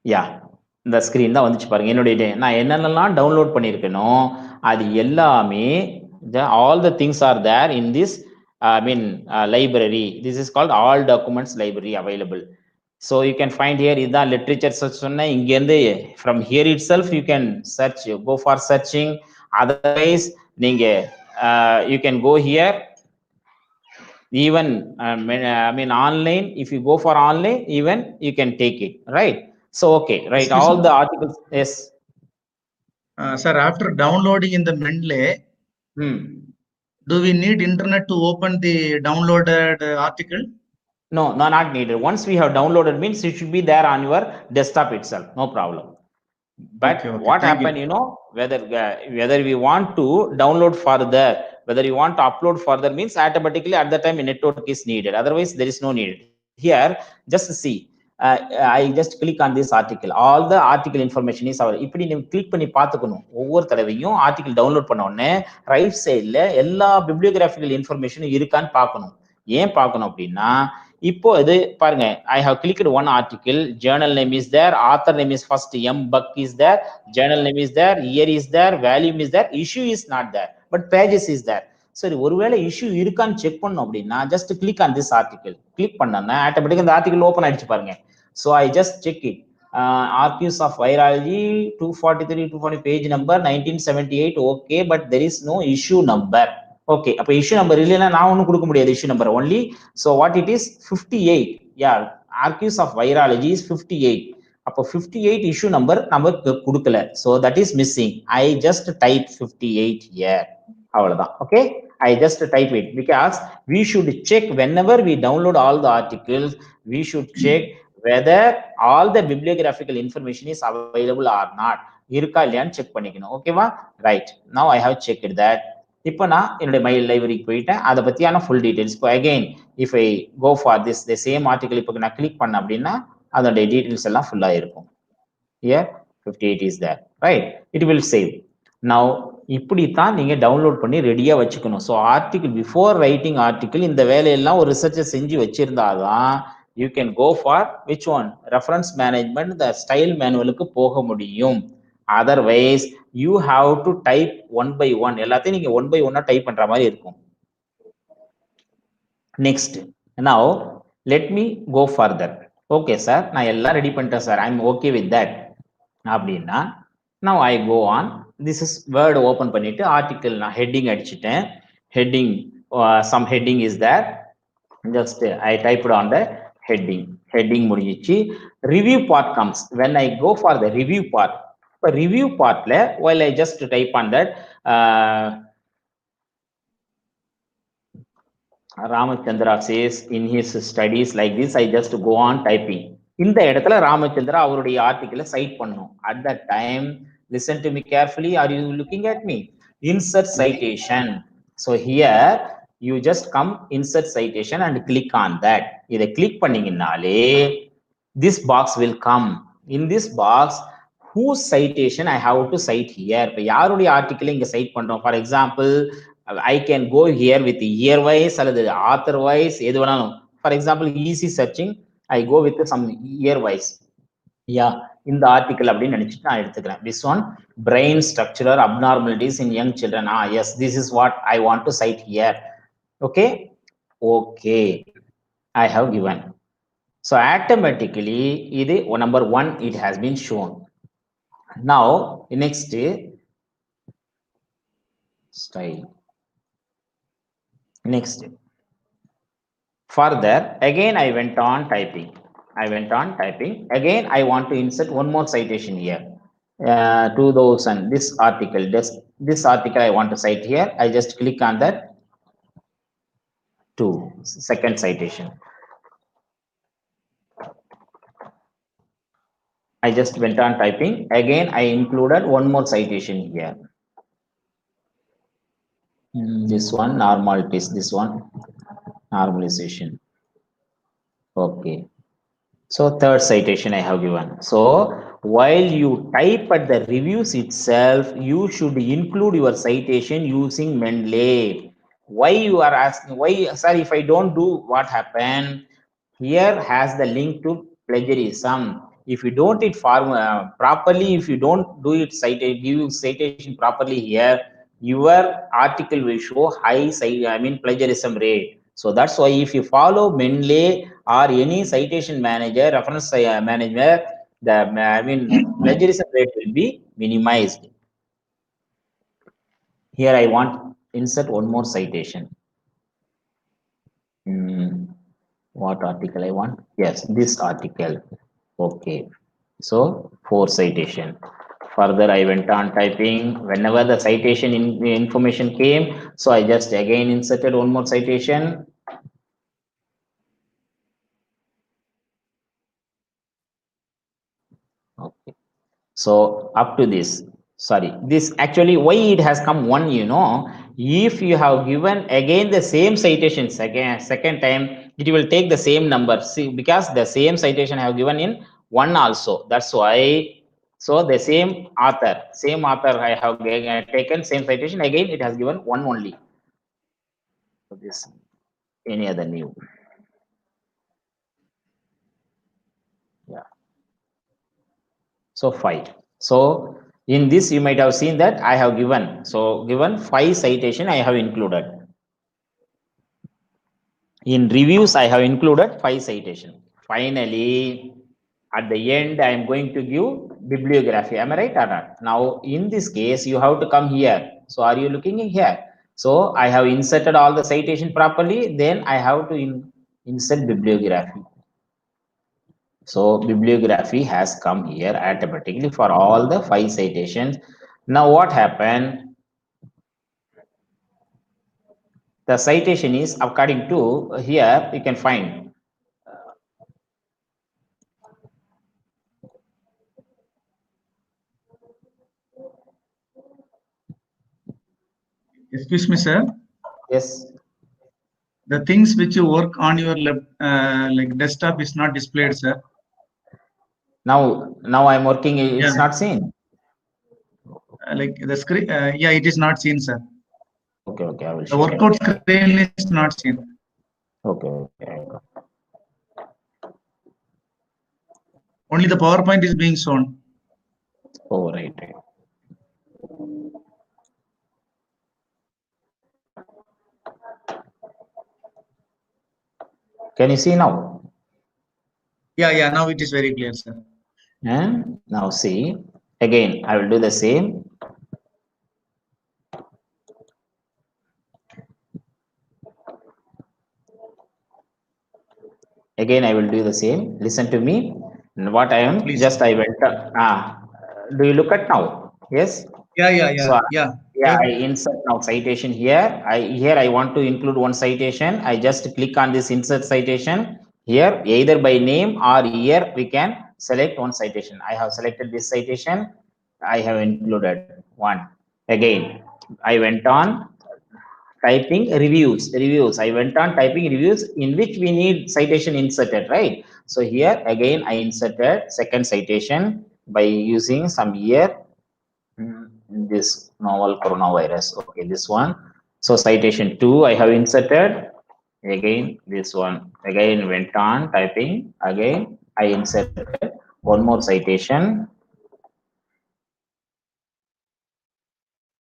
Yeah, இந்த ஸ்கிரீன் தான் வந்துச்சு பாருங்க. என்னுடைய நான் என்னென்னலாம் டவுன்லோட் பண்ணியிருக்கேனோ அது எல்லாமே, all the things are there in this library. This is called all documents library available. So you can find here இதுதான் literature search சொன்னேன். இங்க இருந்து from here itself you can search, go for searching. Otherwise நீங்க you can go here even online. If you go for online, even you can take it, right? So okay, right, all the articles. Yes
sir, after downloading in the Mendeley, do we need internet to open the downloaded article?
No, not needed. Once we have downloaded means it should be there on your desktop itself, no problem. But okay, what happened, whether we want to download further, whether you want to upload further means automatically at that time a network is needed. Otherwise there is no need. Here just see, I just click on this article. All the article information is available. இப்படி நீங்க click பண்ணி பார்த்துக்கணும். ஒவ்வொரு தடவையும் article download பண்ண உடனே right சைட்ல எல்லா பிப்ளியோகிராபிக்கல் இன்ஃபர்மேஷனும் இருக்கான்னு பார்க்கணும். ஏன் பார்க்கணும் அப்படின்னா, இப்போ இது பாருங்க, I have clicked one article, journal name is there, author name is first M Buck is there, journal name is there, year is there, volume is there, issue is not there, but pages is there. சரி, ஒருவேளை issue இருக்கான்னு check பண்ணணும் அப்படின்னா just click on this article. Click பண்ணா ஆட்டோமேட்டிக்கா இந்த article open ஆயிடுச்சு பாருங்க. So I just check it. Archives of virology 243 240 page number 1978. Okay, but there is no issue number. Okay, அப்போ இஷ்யூ நம்பர் இல்லைன்னா நான் ஒன்றும் கொடுக்க முடியாது issue number only. So what it is 58. Yeah, archives of virology is 58. அப்போ 58 issue number நமக்கு கொடுக்கல. So that is missing. I just type 58 here. அவ்வளவுதான். Okay, I just type it because we should check whenever we download all the articles, we should check whether all the bibliographical information is available or not. இருக்கா இல்லையான்னு check பண்ணிக்கணும். ஓகேவா? Right, now I have checked that. இப்போ நான் என்னுடைய mail லைப்ரரிக்கு போயிட்டேன். அதை பத்தியான ஃபுல் டீடைல்ஸ். இப்போ again if I go for this the same article இப்போ நான் கிளிக் பண்ண அப்படின்னா அதோடைய டீடைல்ஸ் எல்லாம் ஃபுல்லா இருக்கும். Here 58 is there, right? It will save. Now இப்படித்தான் நீங்க டவுன்லோட் பண்ணி ரெடியா வச்சுக்கணும். So article before writing article இந்த வேலையெல்லாம் ஒரு ரிசர்ச்சர் செஞ்சு வச்சிருந்தாதான் you can go for which one reference management the style மேனுவலுக்கு போக முடியும். Otherwise you have to type 1 by 1 எல்லாத்தையும் நீங்க 1 by 1 டைப் பண்ற மாதிரி இருக்கும். Next now let me go further. Okay sir, நான் எல்லாம் ரெடி பண்ணிட்டேன் sir, I am okay with that அப்படின்னா now I go on. This is word open பண்ணிட்டு ஆர்டிகிள் நான் ஹெட்டிங் அடிச்சிட்டேன். Heading some heading is there, just I typed on the heading முடிஞ்சிச்சு. review part comes when I go for the review part. இப்போ review partல while I just type on that Ramachandra says in his studies like this, I just go on typing. இந்த இடத்துல ராமச்சந்திரா அவருடைய ஆர்டிகிளை side பண்ணும். At that time, listen to me carefully. Are you looking at me? Insert citation. So here you just come insert citation and click on that. இதை click பண்ணீங்கன்னாலே this box will come. In this box, whose citation I have to cite here. இப்போ யாருடைய ஆர்டிகிளை இங்க side பண்றோம். For example I can go here with year wise அல்லது author wise எது வேணாலும். For example, easy searching, I go with some year wise. Yeah, இந்த article அப்படின்னு நினைச்சிட்டு நான் எடுத்துக்கிறேன். This one, brain structural abnormalities in young children. Yes, this is what I want to cite here. Okay, I have given. So automatically இது number 1 it has been shown. Now next style. Next, further again I went on typing. Again I want to insert one more citation here. 2000, this article, this article I want to cite here. I just click on that. Second citation. I just went on typing. Again I included one more citation here. This one normalities, this one normalization. Okay, so third citation I have given. So while you type at the reviews itself, you should include your citation using Mendeley. Why you are asking, why sir, if I don't do, what happen? Here has the link to plagiarism. If you don't it properly, if you don't do it give citation properly here, your article will show high plagiarism rate. So that's why if you follow Mendeley or any citation manager, reference manager, the plagiarism rate will be minimized. Here I want insert one more citation. What article I want? Yes, this article. Okay, so 4 citation. Further I went on typing. Whenever the citation information came, so I just again inserted one more citation. Okay, so up to this, sorry, this actually why it has come 1, you know, if you have given again the same citations again second time, it will take the same number. See, because the same citation I have given in 1 also, that's why. So the same author I have taken same citation, again it has given 1 only. So this any other new. Yeah, so 5. So in this you might have seen that I have given 5 citation I have included. In reviews I have included 5 citation. Finally at the end I am going to give bibliography. Am I right or not? Now in this case you have to come here. So are you looking in here? So I have inserted all the citation properly, then I have to insert bibliography. So bibliography has come here automatically for all the 5 citations. Now what happened? The citation is according to here you can find.
Excuse me, sir.
Yes.
The things which you work on your like desktop is not displayed, sir.
Now I'm working, it's
Yeah.
not seen.
Like the screen, yeah, it is not seen, sir.
Okay, I will
The
share.
workout screen is not seen.
Okay.
Only the PowerPoint is being shown.
Oh, right. Can you see now?
Yeah, now it is very clear, sir.
Now see, again, I will do the same. Again, I will do the same. Listen to me. What I am,
Please.
just I went, do you look at now? Yes? So,
Yeah.
yeah, I insert now citation here. Here I want to include one citation. I just click on this insert citation here, either by name or here we can select one citation. I have selected this citation. I have included one. Again, I went on typing reviews. I went on typing reviews in which we need citation inserted, right? So here again, I inserted second citation by using some here. This novel coronavirus. Okay, this one. So citation 2 I have inserted. Again, this one. Again, went on typing. Again, I inserted one more citation.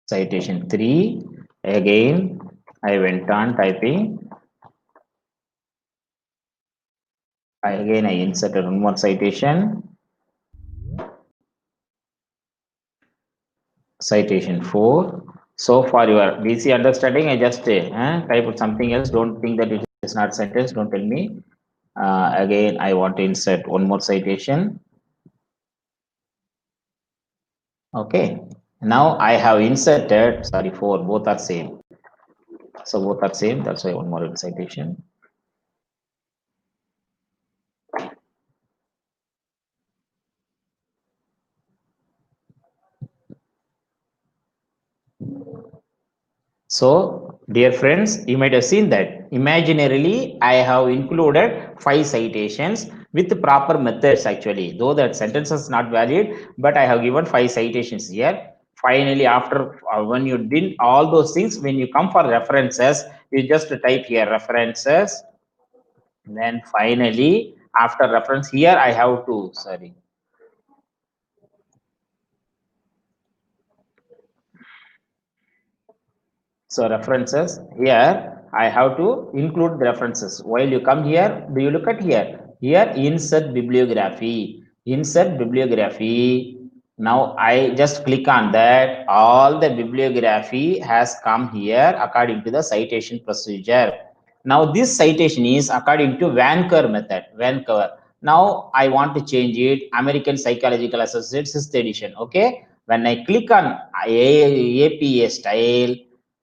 Citation 3. Again, I went on typing. Again, I inserted one more citation. Citation 4. So for your DC understanding, I just type something else. Don't think that it is not sentence. Don't tell me. Again, I want to insert one more citation. Okay. Now I have inserted, sorry, 4, both are same. So both are same. That's why one more citation. So, dear friends, you might have seen that imaginarily I have included 5 citations with the proper methods actually. Though that sentence is not valid, but I have given 5 citations here. Finally, after when you did all those things, when you come for references, you just type here references. Then finally, after reference here, I have to, sorry. So references here, I have to include the references. While you come here, do you look at here? Here, insert bibliography. Insert bibliography. Now I just click on that. All the bibliography has come here according to the citation procedure. Now this citation is according to Vancouver method. Vancouver. Now I want to change it. American Psychological Associate 6th edition. Okay. When I click on APA style,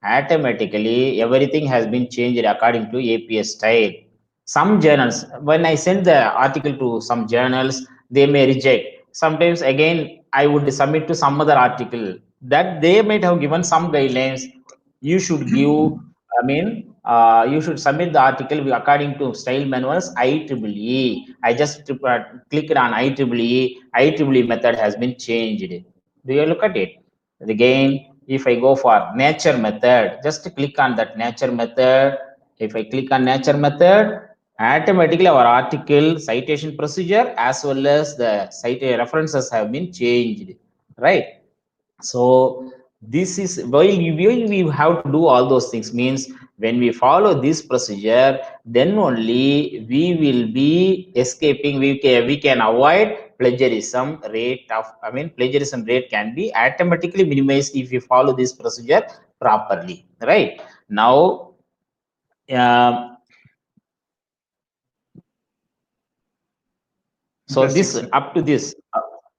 automatically everything has been changed according to APA style. Some journals, when I send the article to some journals, they may reject. Sometimes again, I would submit to some other article that they might have given some guidelines. You should give, you should submit the article according to style manuals IEEE. I just clicked on IEEE. IEEE method has been changed. Do you look at it? Again, if I go for nature method, just click on that nature method. If I click on nature method, automatically our article citation procedure as well as the references have been changed, right? So this is why we have to do all those things. Means when we follow this procedure, then only we will be escaping, we can avoid plagiarism rate of, plagiarism rate can be automatically minimized if you follow this procedure properly, right? Now so
Interesting,
this
sir.
up to this,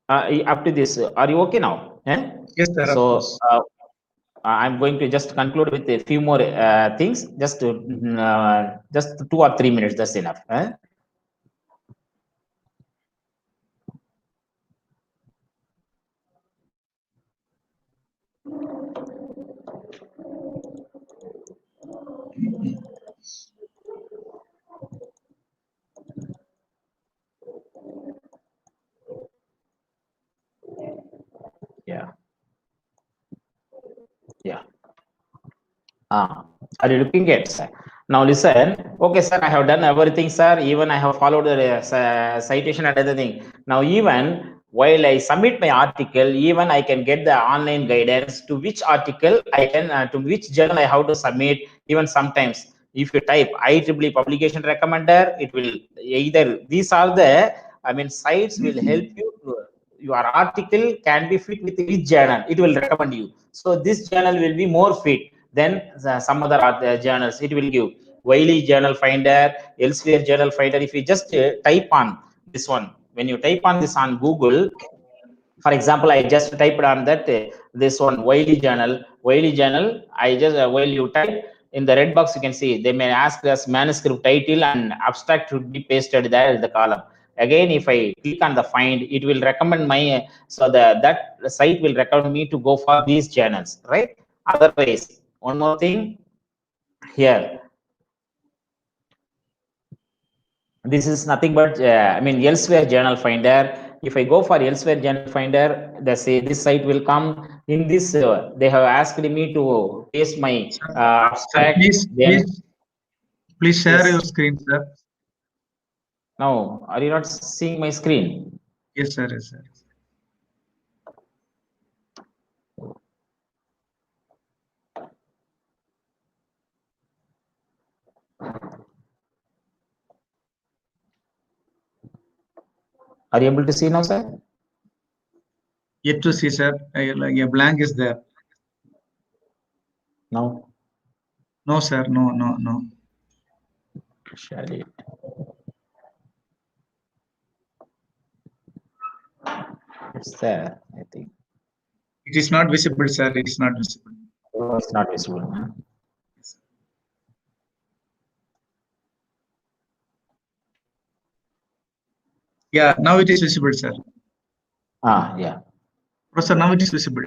are you okay now?
Yes, sir.
So
Of course.
I'm going to just conclude with a few more things, just 2 or 3 minutes, that's enough. Yeah. Are you looking at, sir? Now listen. Okay, sir, I have done everything, sir. Even I have followed the citation and everything. Now even while I submit my article, even I can get the online guidance to which article I can, to which journal I have to submit. Even sometimes, if you type IEEE publication recommender, it will either, these are the, I mean, sites will help you to, your article can be fit with which journal, it will recommend you. So this journal will be more fit than some other journals. It will give Wiley Journal Finder, Elsevier Journal Finder. If you just type on this one, when you type on this on Google, for example, I just typed on that this one Wiley Journal. I just while you type in the red box, you can see they may ask us manuscript title and abstract should be pasted there in the column. Again, if I click on the find, it will recommend my so that site will recommend me to go for these journals, right? Otherwise, one more thing here, this is nothing but I mean Elsewhere Journal Finder. If I go for Elsewhere Journal Finder, they say this site will come. In this they have asked me to paste my abstract.
Sir, please share
Yes.
your screen, sir.
Now, are you not seeing my screen?
Yes, sir. Yes, sir.
Are you able to see now, sir?
Yet to see, sir. Like a blank is there.
No.
No, sir. No.
Shall it? It's there, I think.
It is not visible, sir. It is not visible.
Oh, it's not visible. Huh?
Yeah, now it is visible, sir.
Yeah.
Professor, now it is visible.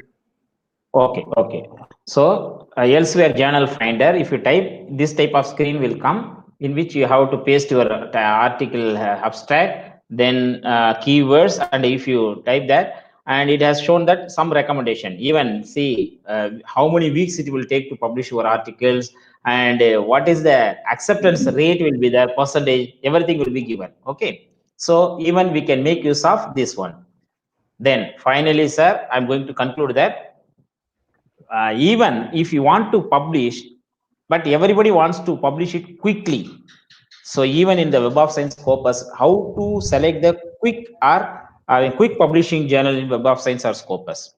Okay. So Elsewhere Journal Finder, if you type, this type of screen will come in which you have to paste your article abstract, then keywords, and if you type that, and it has shown that some recommendation, even see how many weeks it will take to publish your articles, and what is the acceptance rate will be there, percentage, everything will be given. Okay, so even we can make use of this one. Then finally, sir, I'm going to conclude that even if you want to publish, but everybody wants to publish it quickly. So even in the Web of Science Scopus, how to select the quick or quick publishing journal in Web of Science or Scopus?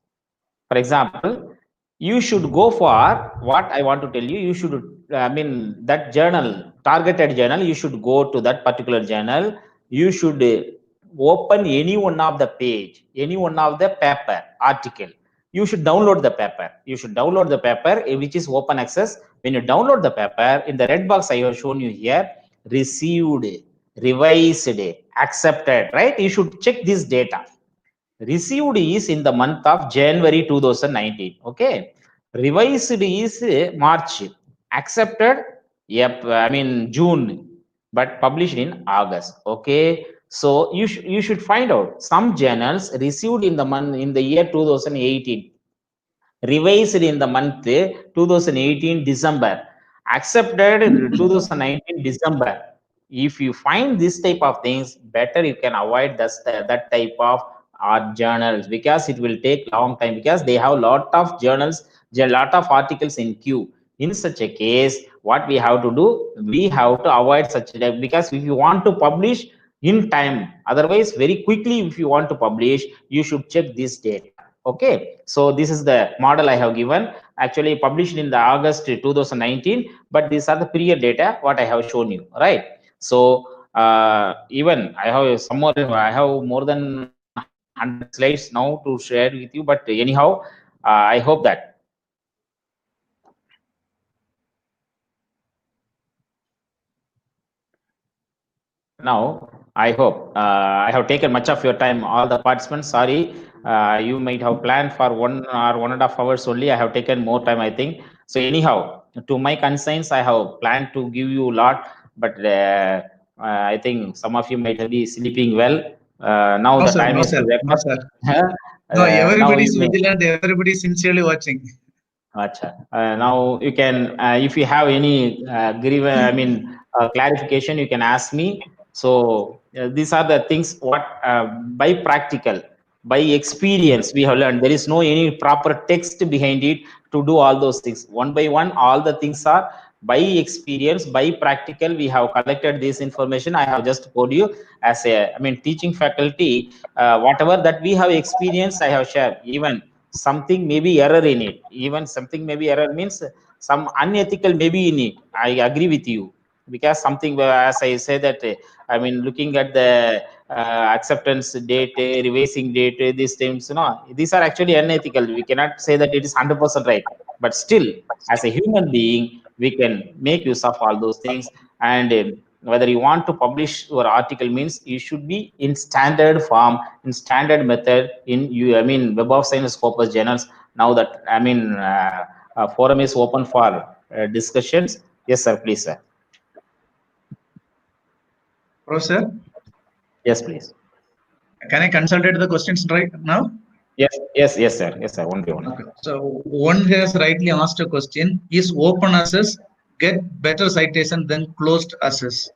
For example, you should go for what I want to tell you. You should, I mean, that journal, targeted journal, you should go to that particular journal. You should open any one of the page, any one of the paper, article. You should download the paper. You should download the paper, which is open access. When you download the paper, in the red box I have shown you here, received, revised, accepted, right? You should check this data. Received is in the month of January 2019. Okay. Revised is March. Accepted, yep, I mean June, but published in August. Okay. So you should find out some journals received in the month in the year 2018, revised in the month 2018 December, accepted in 2019 December. If you find this type of things, better you can avoid that type of journals, because it will take long time, because they have a lot of journals, a lot of articles in queue. In such a case, what we have to do, we have to avoid such a, because if you want to publish in time, otherwise very quickly if you want to publish, you should check this data. Okay, so this is the model I have given, actually published in the August 2019, but these are the period data what I have shown you, right? So even I have some more, I have more than 100 slides now to share with you, but anyhow, I hope that now, I hope I have taken much of your time, all the participants. Sorry, you might have planned for 1 or 1.5 hours only. I have taken more time, I think. So anyhow, to my concerns, I have planned to give you a lot, but I think some of you might be sleeping well. Now
No,
the
sir.
time
No,
is
sir.
to wrap
No,
up.
sir. No,
Now
everybody
you
is
may.
vigilant. Everybody is sincerely watching.
Acha. Now you can, if you have any clarification, you can ask me. So these are the things what by practical, by experience we have learned. There is no any proper text behind it to do all those things. One by one, all the things are by experience, by practical. We have collected this information. I have just told you as a, teaching faculty, whatever that we have experienced, I have shared. Even something may be error in it, even something may be error means some unethical may be in it. I agree with you, because something, as I say that looking at the acceptance date, revising date, these things, these are actually unethical. We cannot say that it is 100% right, but still as a human being we can make use of all those things. And whether you want to publish your article means you should be in standard form, in standard method, in Web of Science Scopus journals. Now that forum is open for discussions. Yes sir, please sir.
Professor,
Yes please.
can I consolidate the questions right now?
Yes sir, one by one.
Okay. So one has rightly asked a question: is open access get better citation than closed access?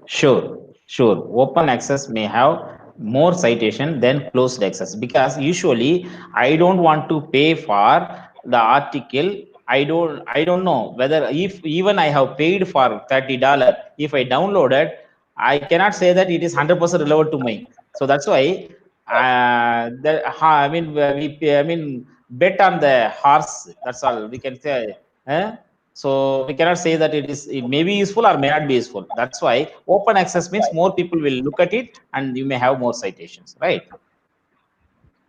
Sure. Open access may have more citation than closed access, because usually I don't want to pay for the article. I don't know whether, if even I have paid for $30, if I download it, I cannot say that it is 100% relevant to me. So that's why we bet on the horse. That's all we can say. So we cannot say that it may be useful or may not be useful. That's why open access means more people will look at it and you may have more citations, right?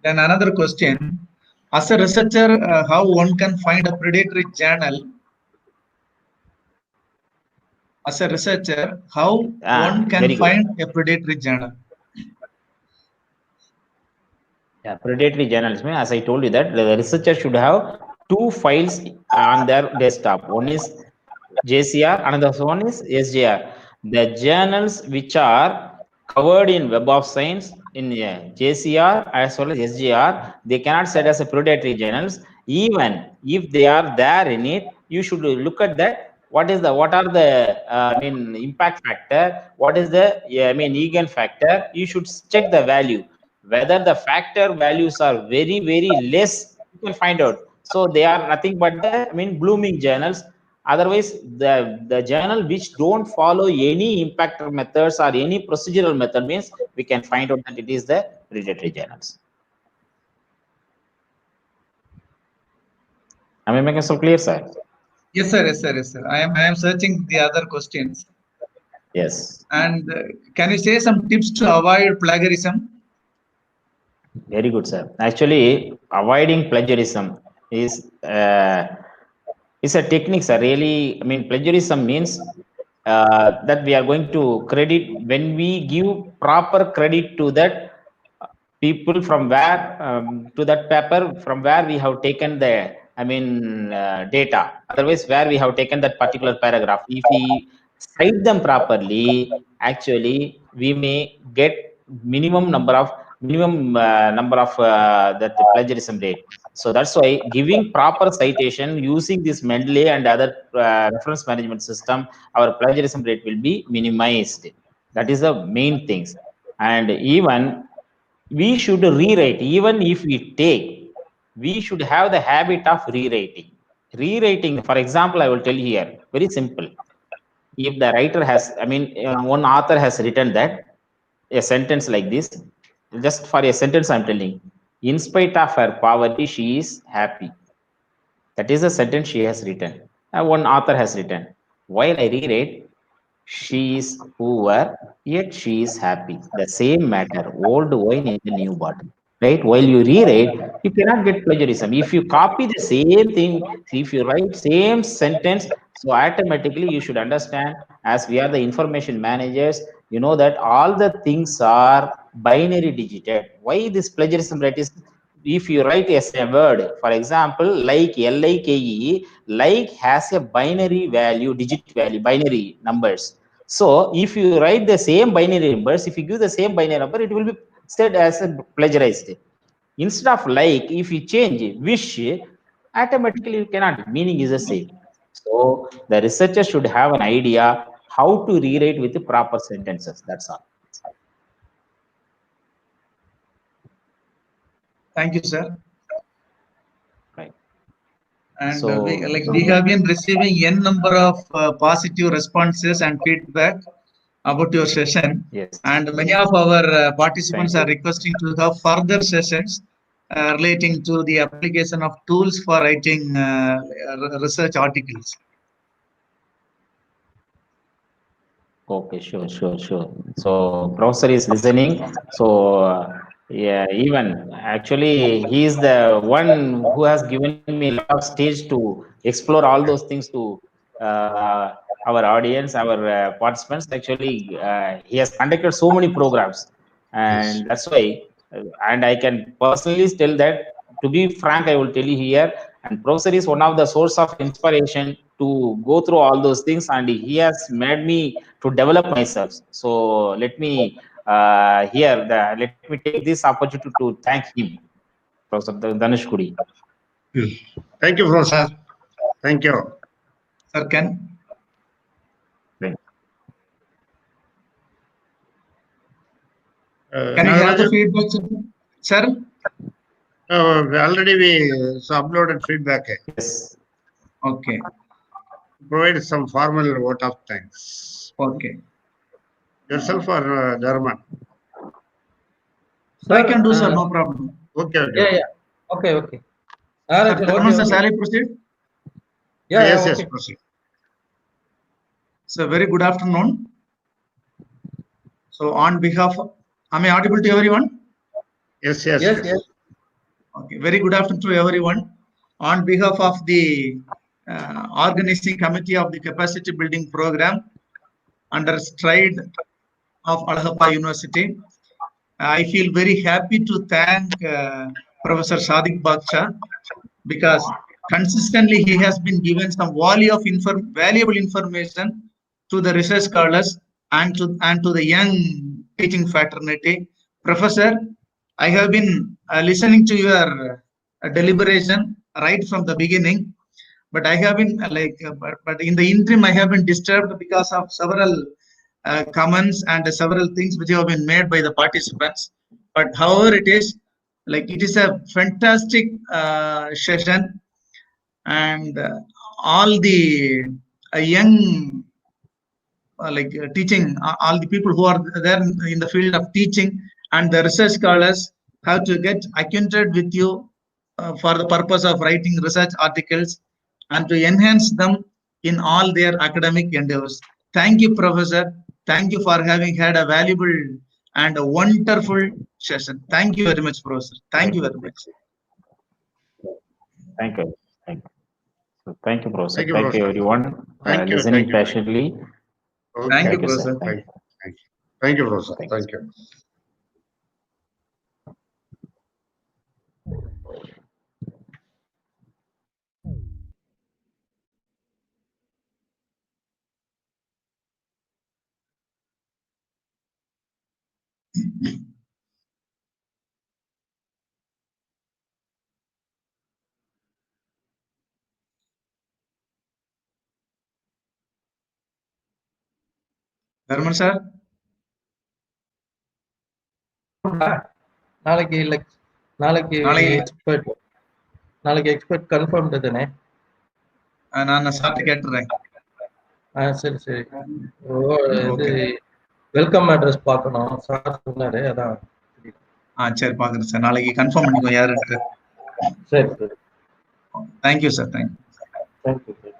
Then another question: as a researcher, how one can find a predatory journal? As a researcher, how one can find a predatory journal?
Yeah, predatory journalism. As I told you that the researcher should have 2 files on their desktop. One is JCR, another one is SJR. The journals which are covered in Web of Science in JCR as well as SJR, they cannot set as a predatory journals. Even if they are there in it, you should look at that. What are the impact factor? What is the eigen factor? You should check the value. Whether the factor values are very, very less, you can find out. So they are nothing but the blooming journals. Otherwise, the journal which don't follow any impactor methods or any procedural method means we can find out that it is the predatory journals. Am I making so clear, sir?
Yes, sir. I am searching the other questions.
Yes.
And can you say some tips to avoid plagiarism?
Very good, sir. Actually, avoiding plagiarism is a technique, sir. Really, plagiarism means that we are going to credit, when we give proper credit to that people from where to that paper from where we have taken the data. Otherwise, where we have taken that particular paragraph, if we cite them properly, actually we may get minimum number of that plagiarism rate. So that's why giving proper citation using this Mendeley and other reference management system, our plagiarism rate will be minimized. That is the main things. And even we should rewrite. Even if we should have the habit of rewriting. For example, I will tell you here, very simple. If the writer has, one author has written that a sentence like this, just for a sentence I'm telling, in spite of her poverty she is happy. That is a sentence she has written, one author has written. While I rewrite, she is poor yet she is happy. The same matter, old wine in the new bottle, right? While you rewrite, you cannot get plagiarism. If you copy the same thing, if you write same sentence, so automatically you should understand, as we are the information managers, you know that all the things are binary digited. Why this plagiarism rate is, if you write as a word, for example, like like, like has a binary value, digit value, binary numbers. So if you write the same binary numbers, if you give the same binary number, it will be said as a plagiarized. Instead of like, if you change wish, automatically you cannot. Meaning is the same. So the researcher should have an idea how to rewrite with the proper sentences. That's all.
Thank you, sir.
Right.
And
So
we have been receiving n number of positive responses and feedback about your session.
yes.
And many of our participants
Thank
are requesting to have further sessions relating to the application of tools for writing research articles.
Okay, sure. So professor is listening. So yeah, even actually he is the one who has given me a lot of stage to explore all those things to our audience, our participants. Actually, he has conducted so many programs, and that's why. And I can personally tell that. To be frank, I will tell you here. And professor is one of the source of inspiration to go through all those things, and he has made me to develop myself. So let me let me take this opportunity to thank him, Professor Dhanush Kudi.
Thank you, Professor. Thank you.
Sir, can you have the feedback, sir?
Already we uploaded feedback.
Yes.
Okay.
Provide some formal vote of thanks.
Okay.
Yourself or German?
I can do, sir. No problem.
Okay.
Yeah. Okay.
Sir, shall I proceed?
Yes, proceed.
So, very good afternoon. So, on behalf of, am I audible to everyone?
Yes.
Okay, very good afternoon to everyone. On behalf of the organizing committee of the capacity building program under STRIDE of Alhappa University, I feel very happy to thank Professor Sadiq Baksha, because consistently he has been given some valuable information to the research scholars and to the young teaching fraternity. Professor, I have been listening to your deliberation right from the beginning, but I have been but in the interim I have been disturbed because of several comments and several things which have been made by the participants. But however it is, it is a fantastic session, and all the young teaching, all the people who are there in the field of teaching and the research scholars have to get acquainted with you for the purpose of writing research articles and to enhance them in all their academic endeavors. Thank you, Professor. Thank you for having had a valuable and a wonderful session. Thank you very much, Professor. Thank you very much.
Thank you. So thank you, Professor.
Thank you,
Thank you,
Professor.
everyone.
Thank you.
Listening patiently.
Okay.
Thank you,
Thank you, sir.
Professor.
Thank you, Professor.
Thank
Thank you.
Dharman sir?
நாளைக்கு expert confirm தானே?
நான் சாப்பிட்டு கேட்டுறேன்.
சரி. இது welcome address பார்க்கணும். Sir சொன்னாரு, அதான்.
சரி பாக்குறேன் சார். நாளைக்கு கன்ஃபார்ம் பண்ணிக்கோ யாருன்னு.
சரி.
Thank you sir. தேங்க்யூ.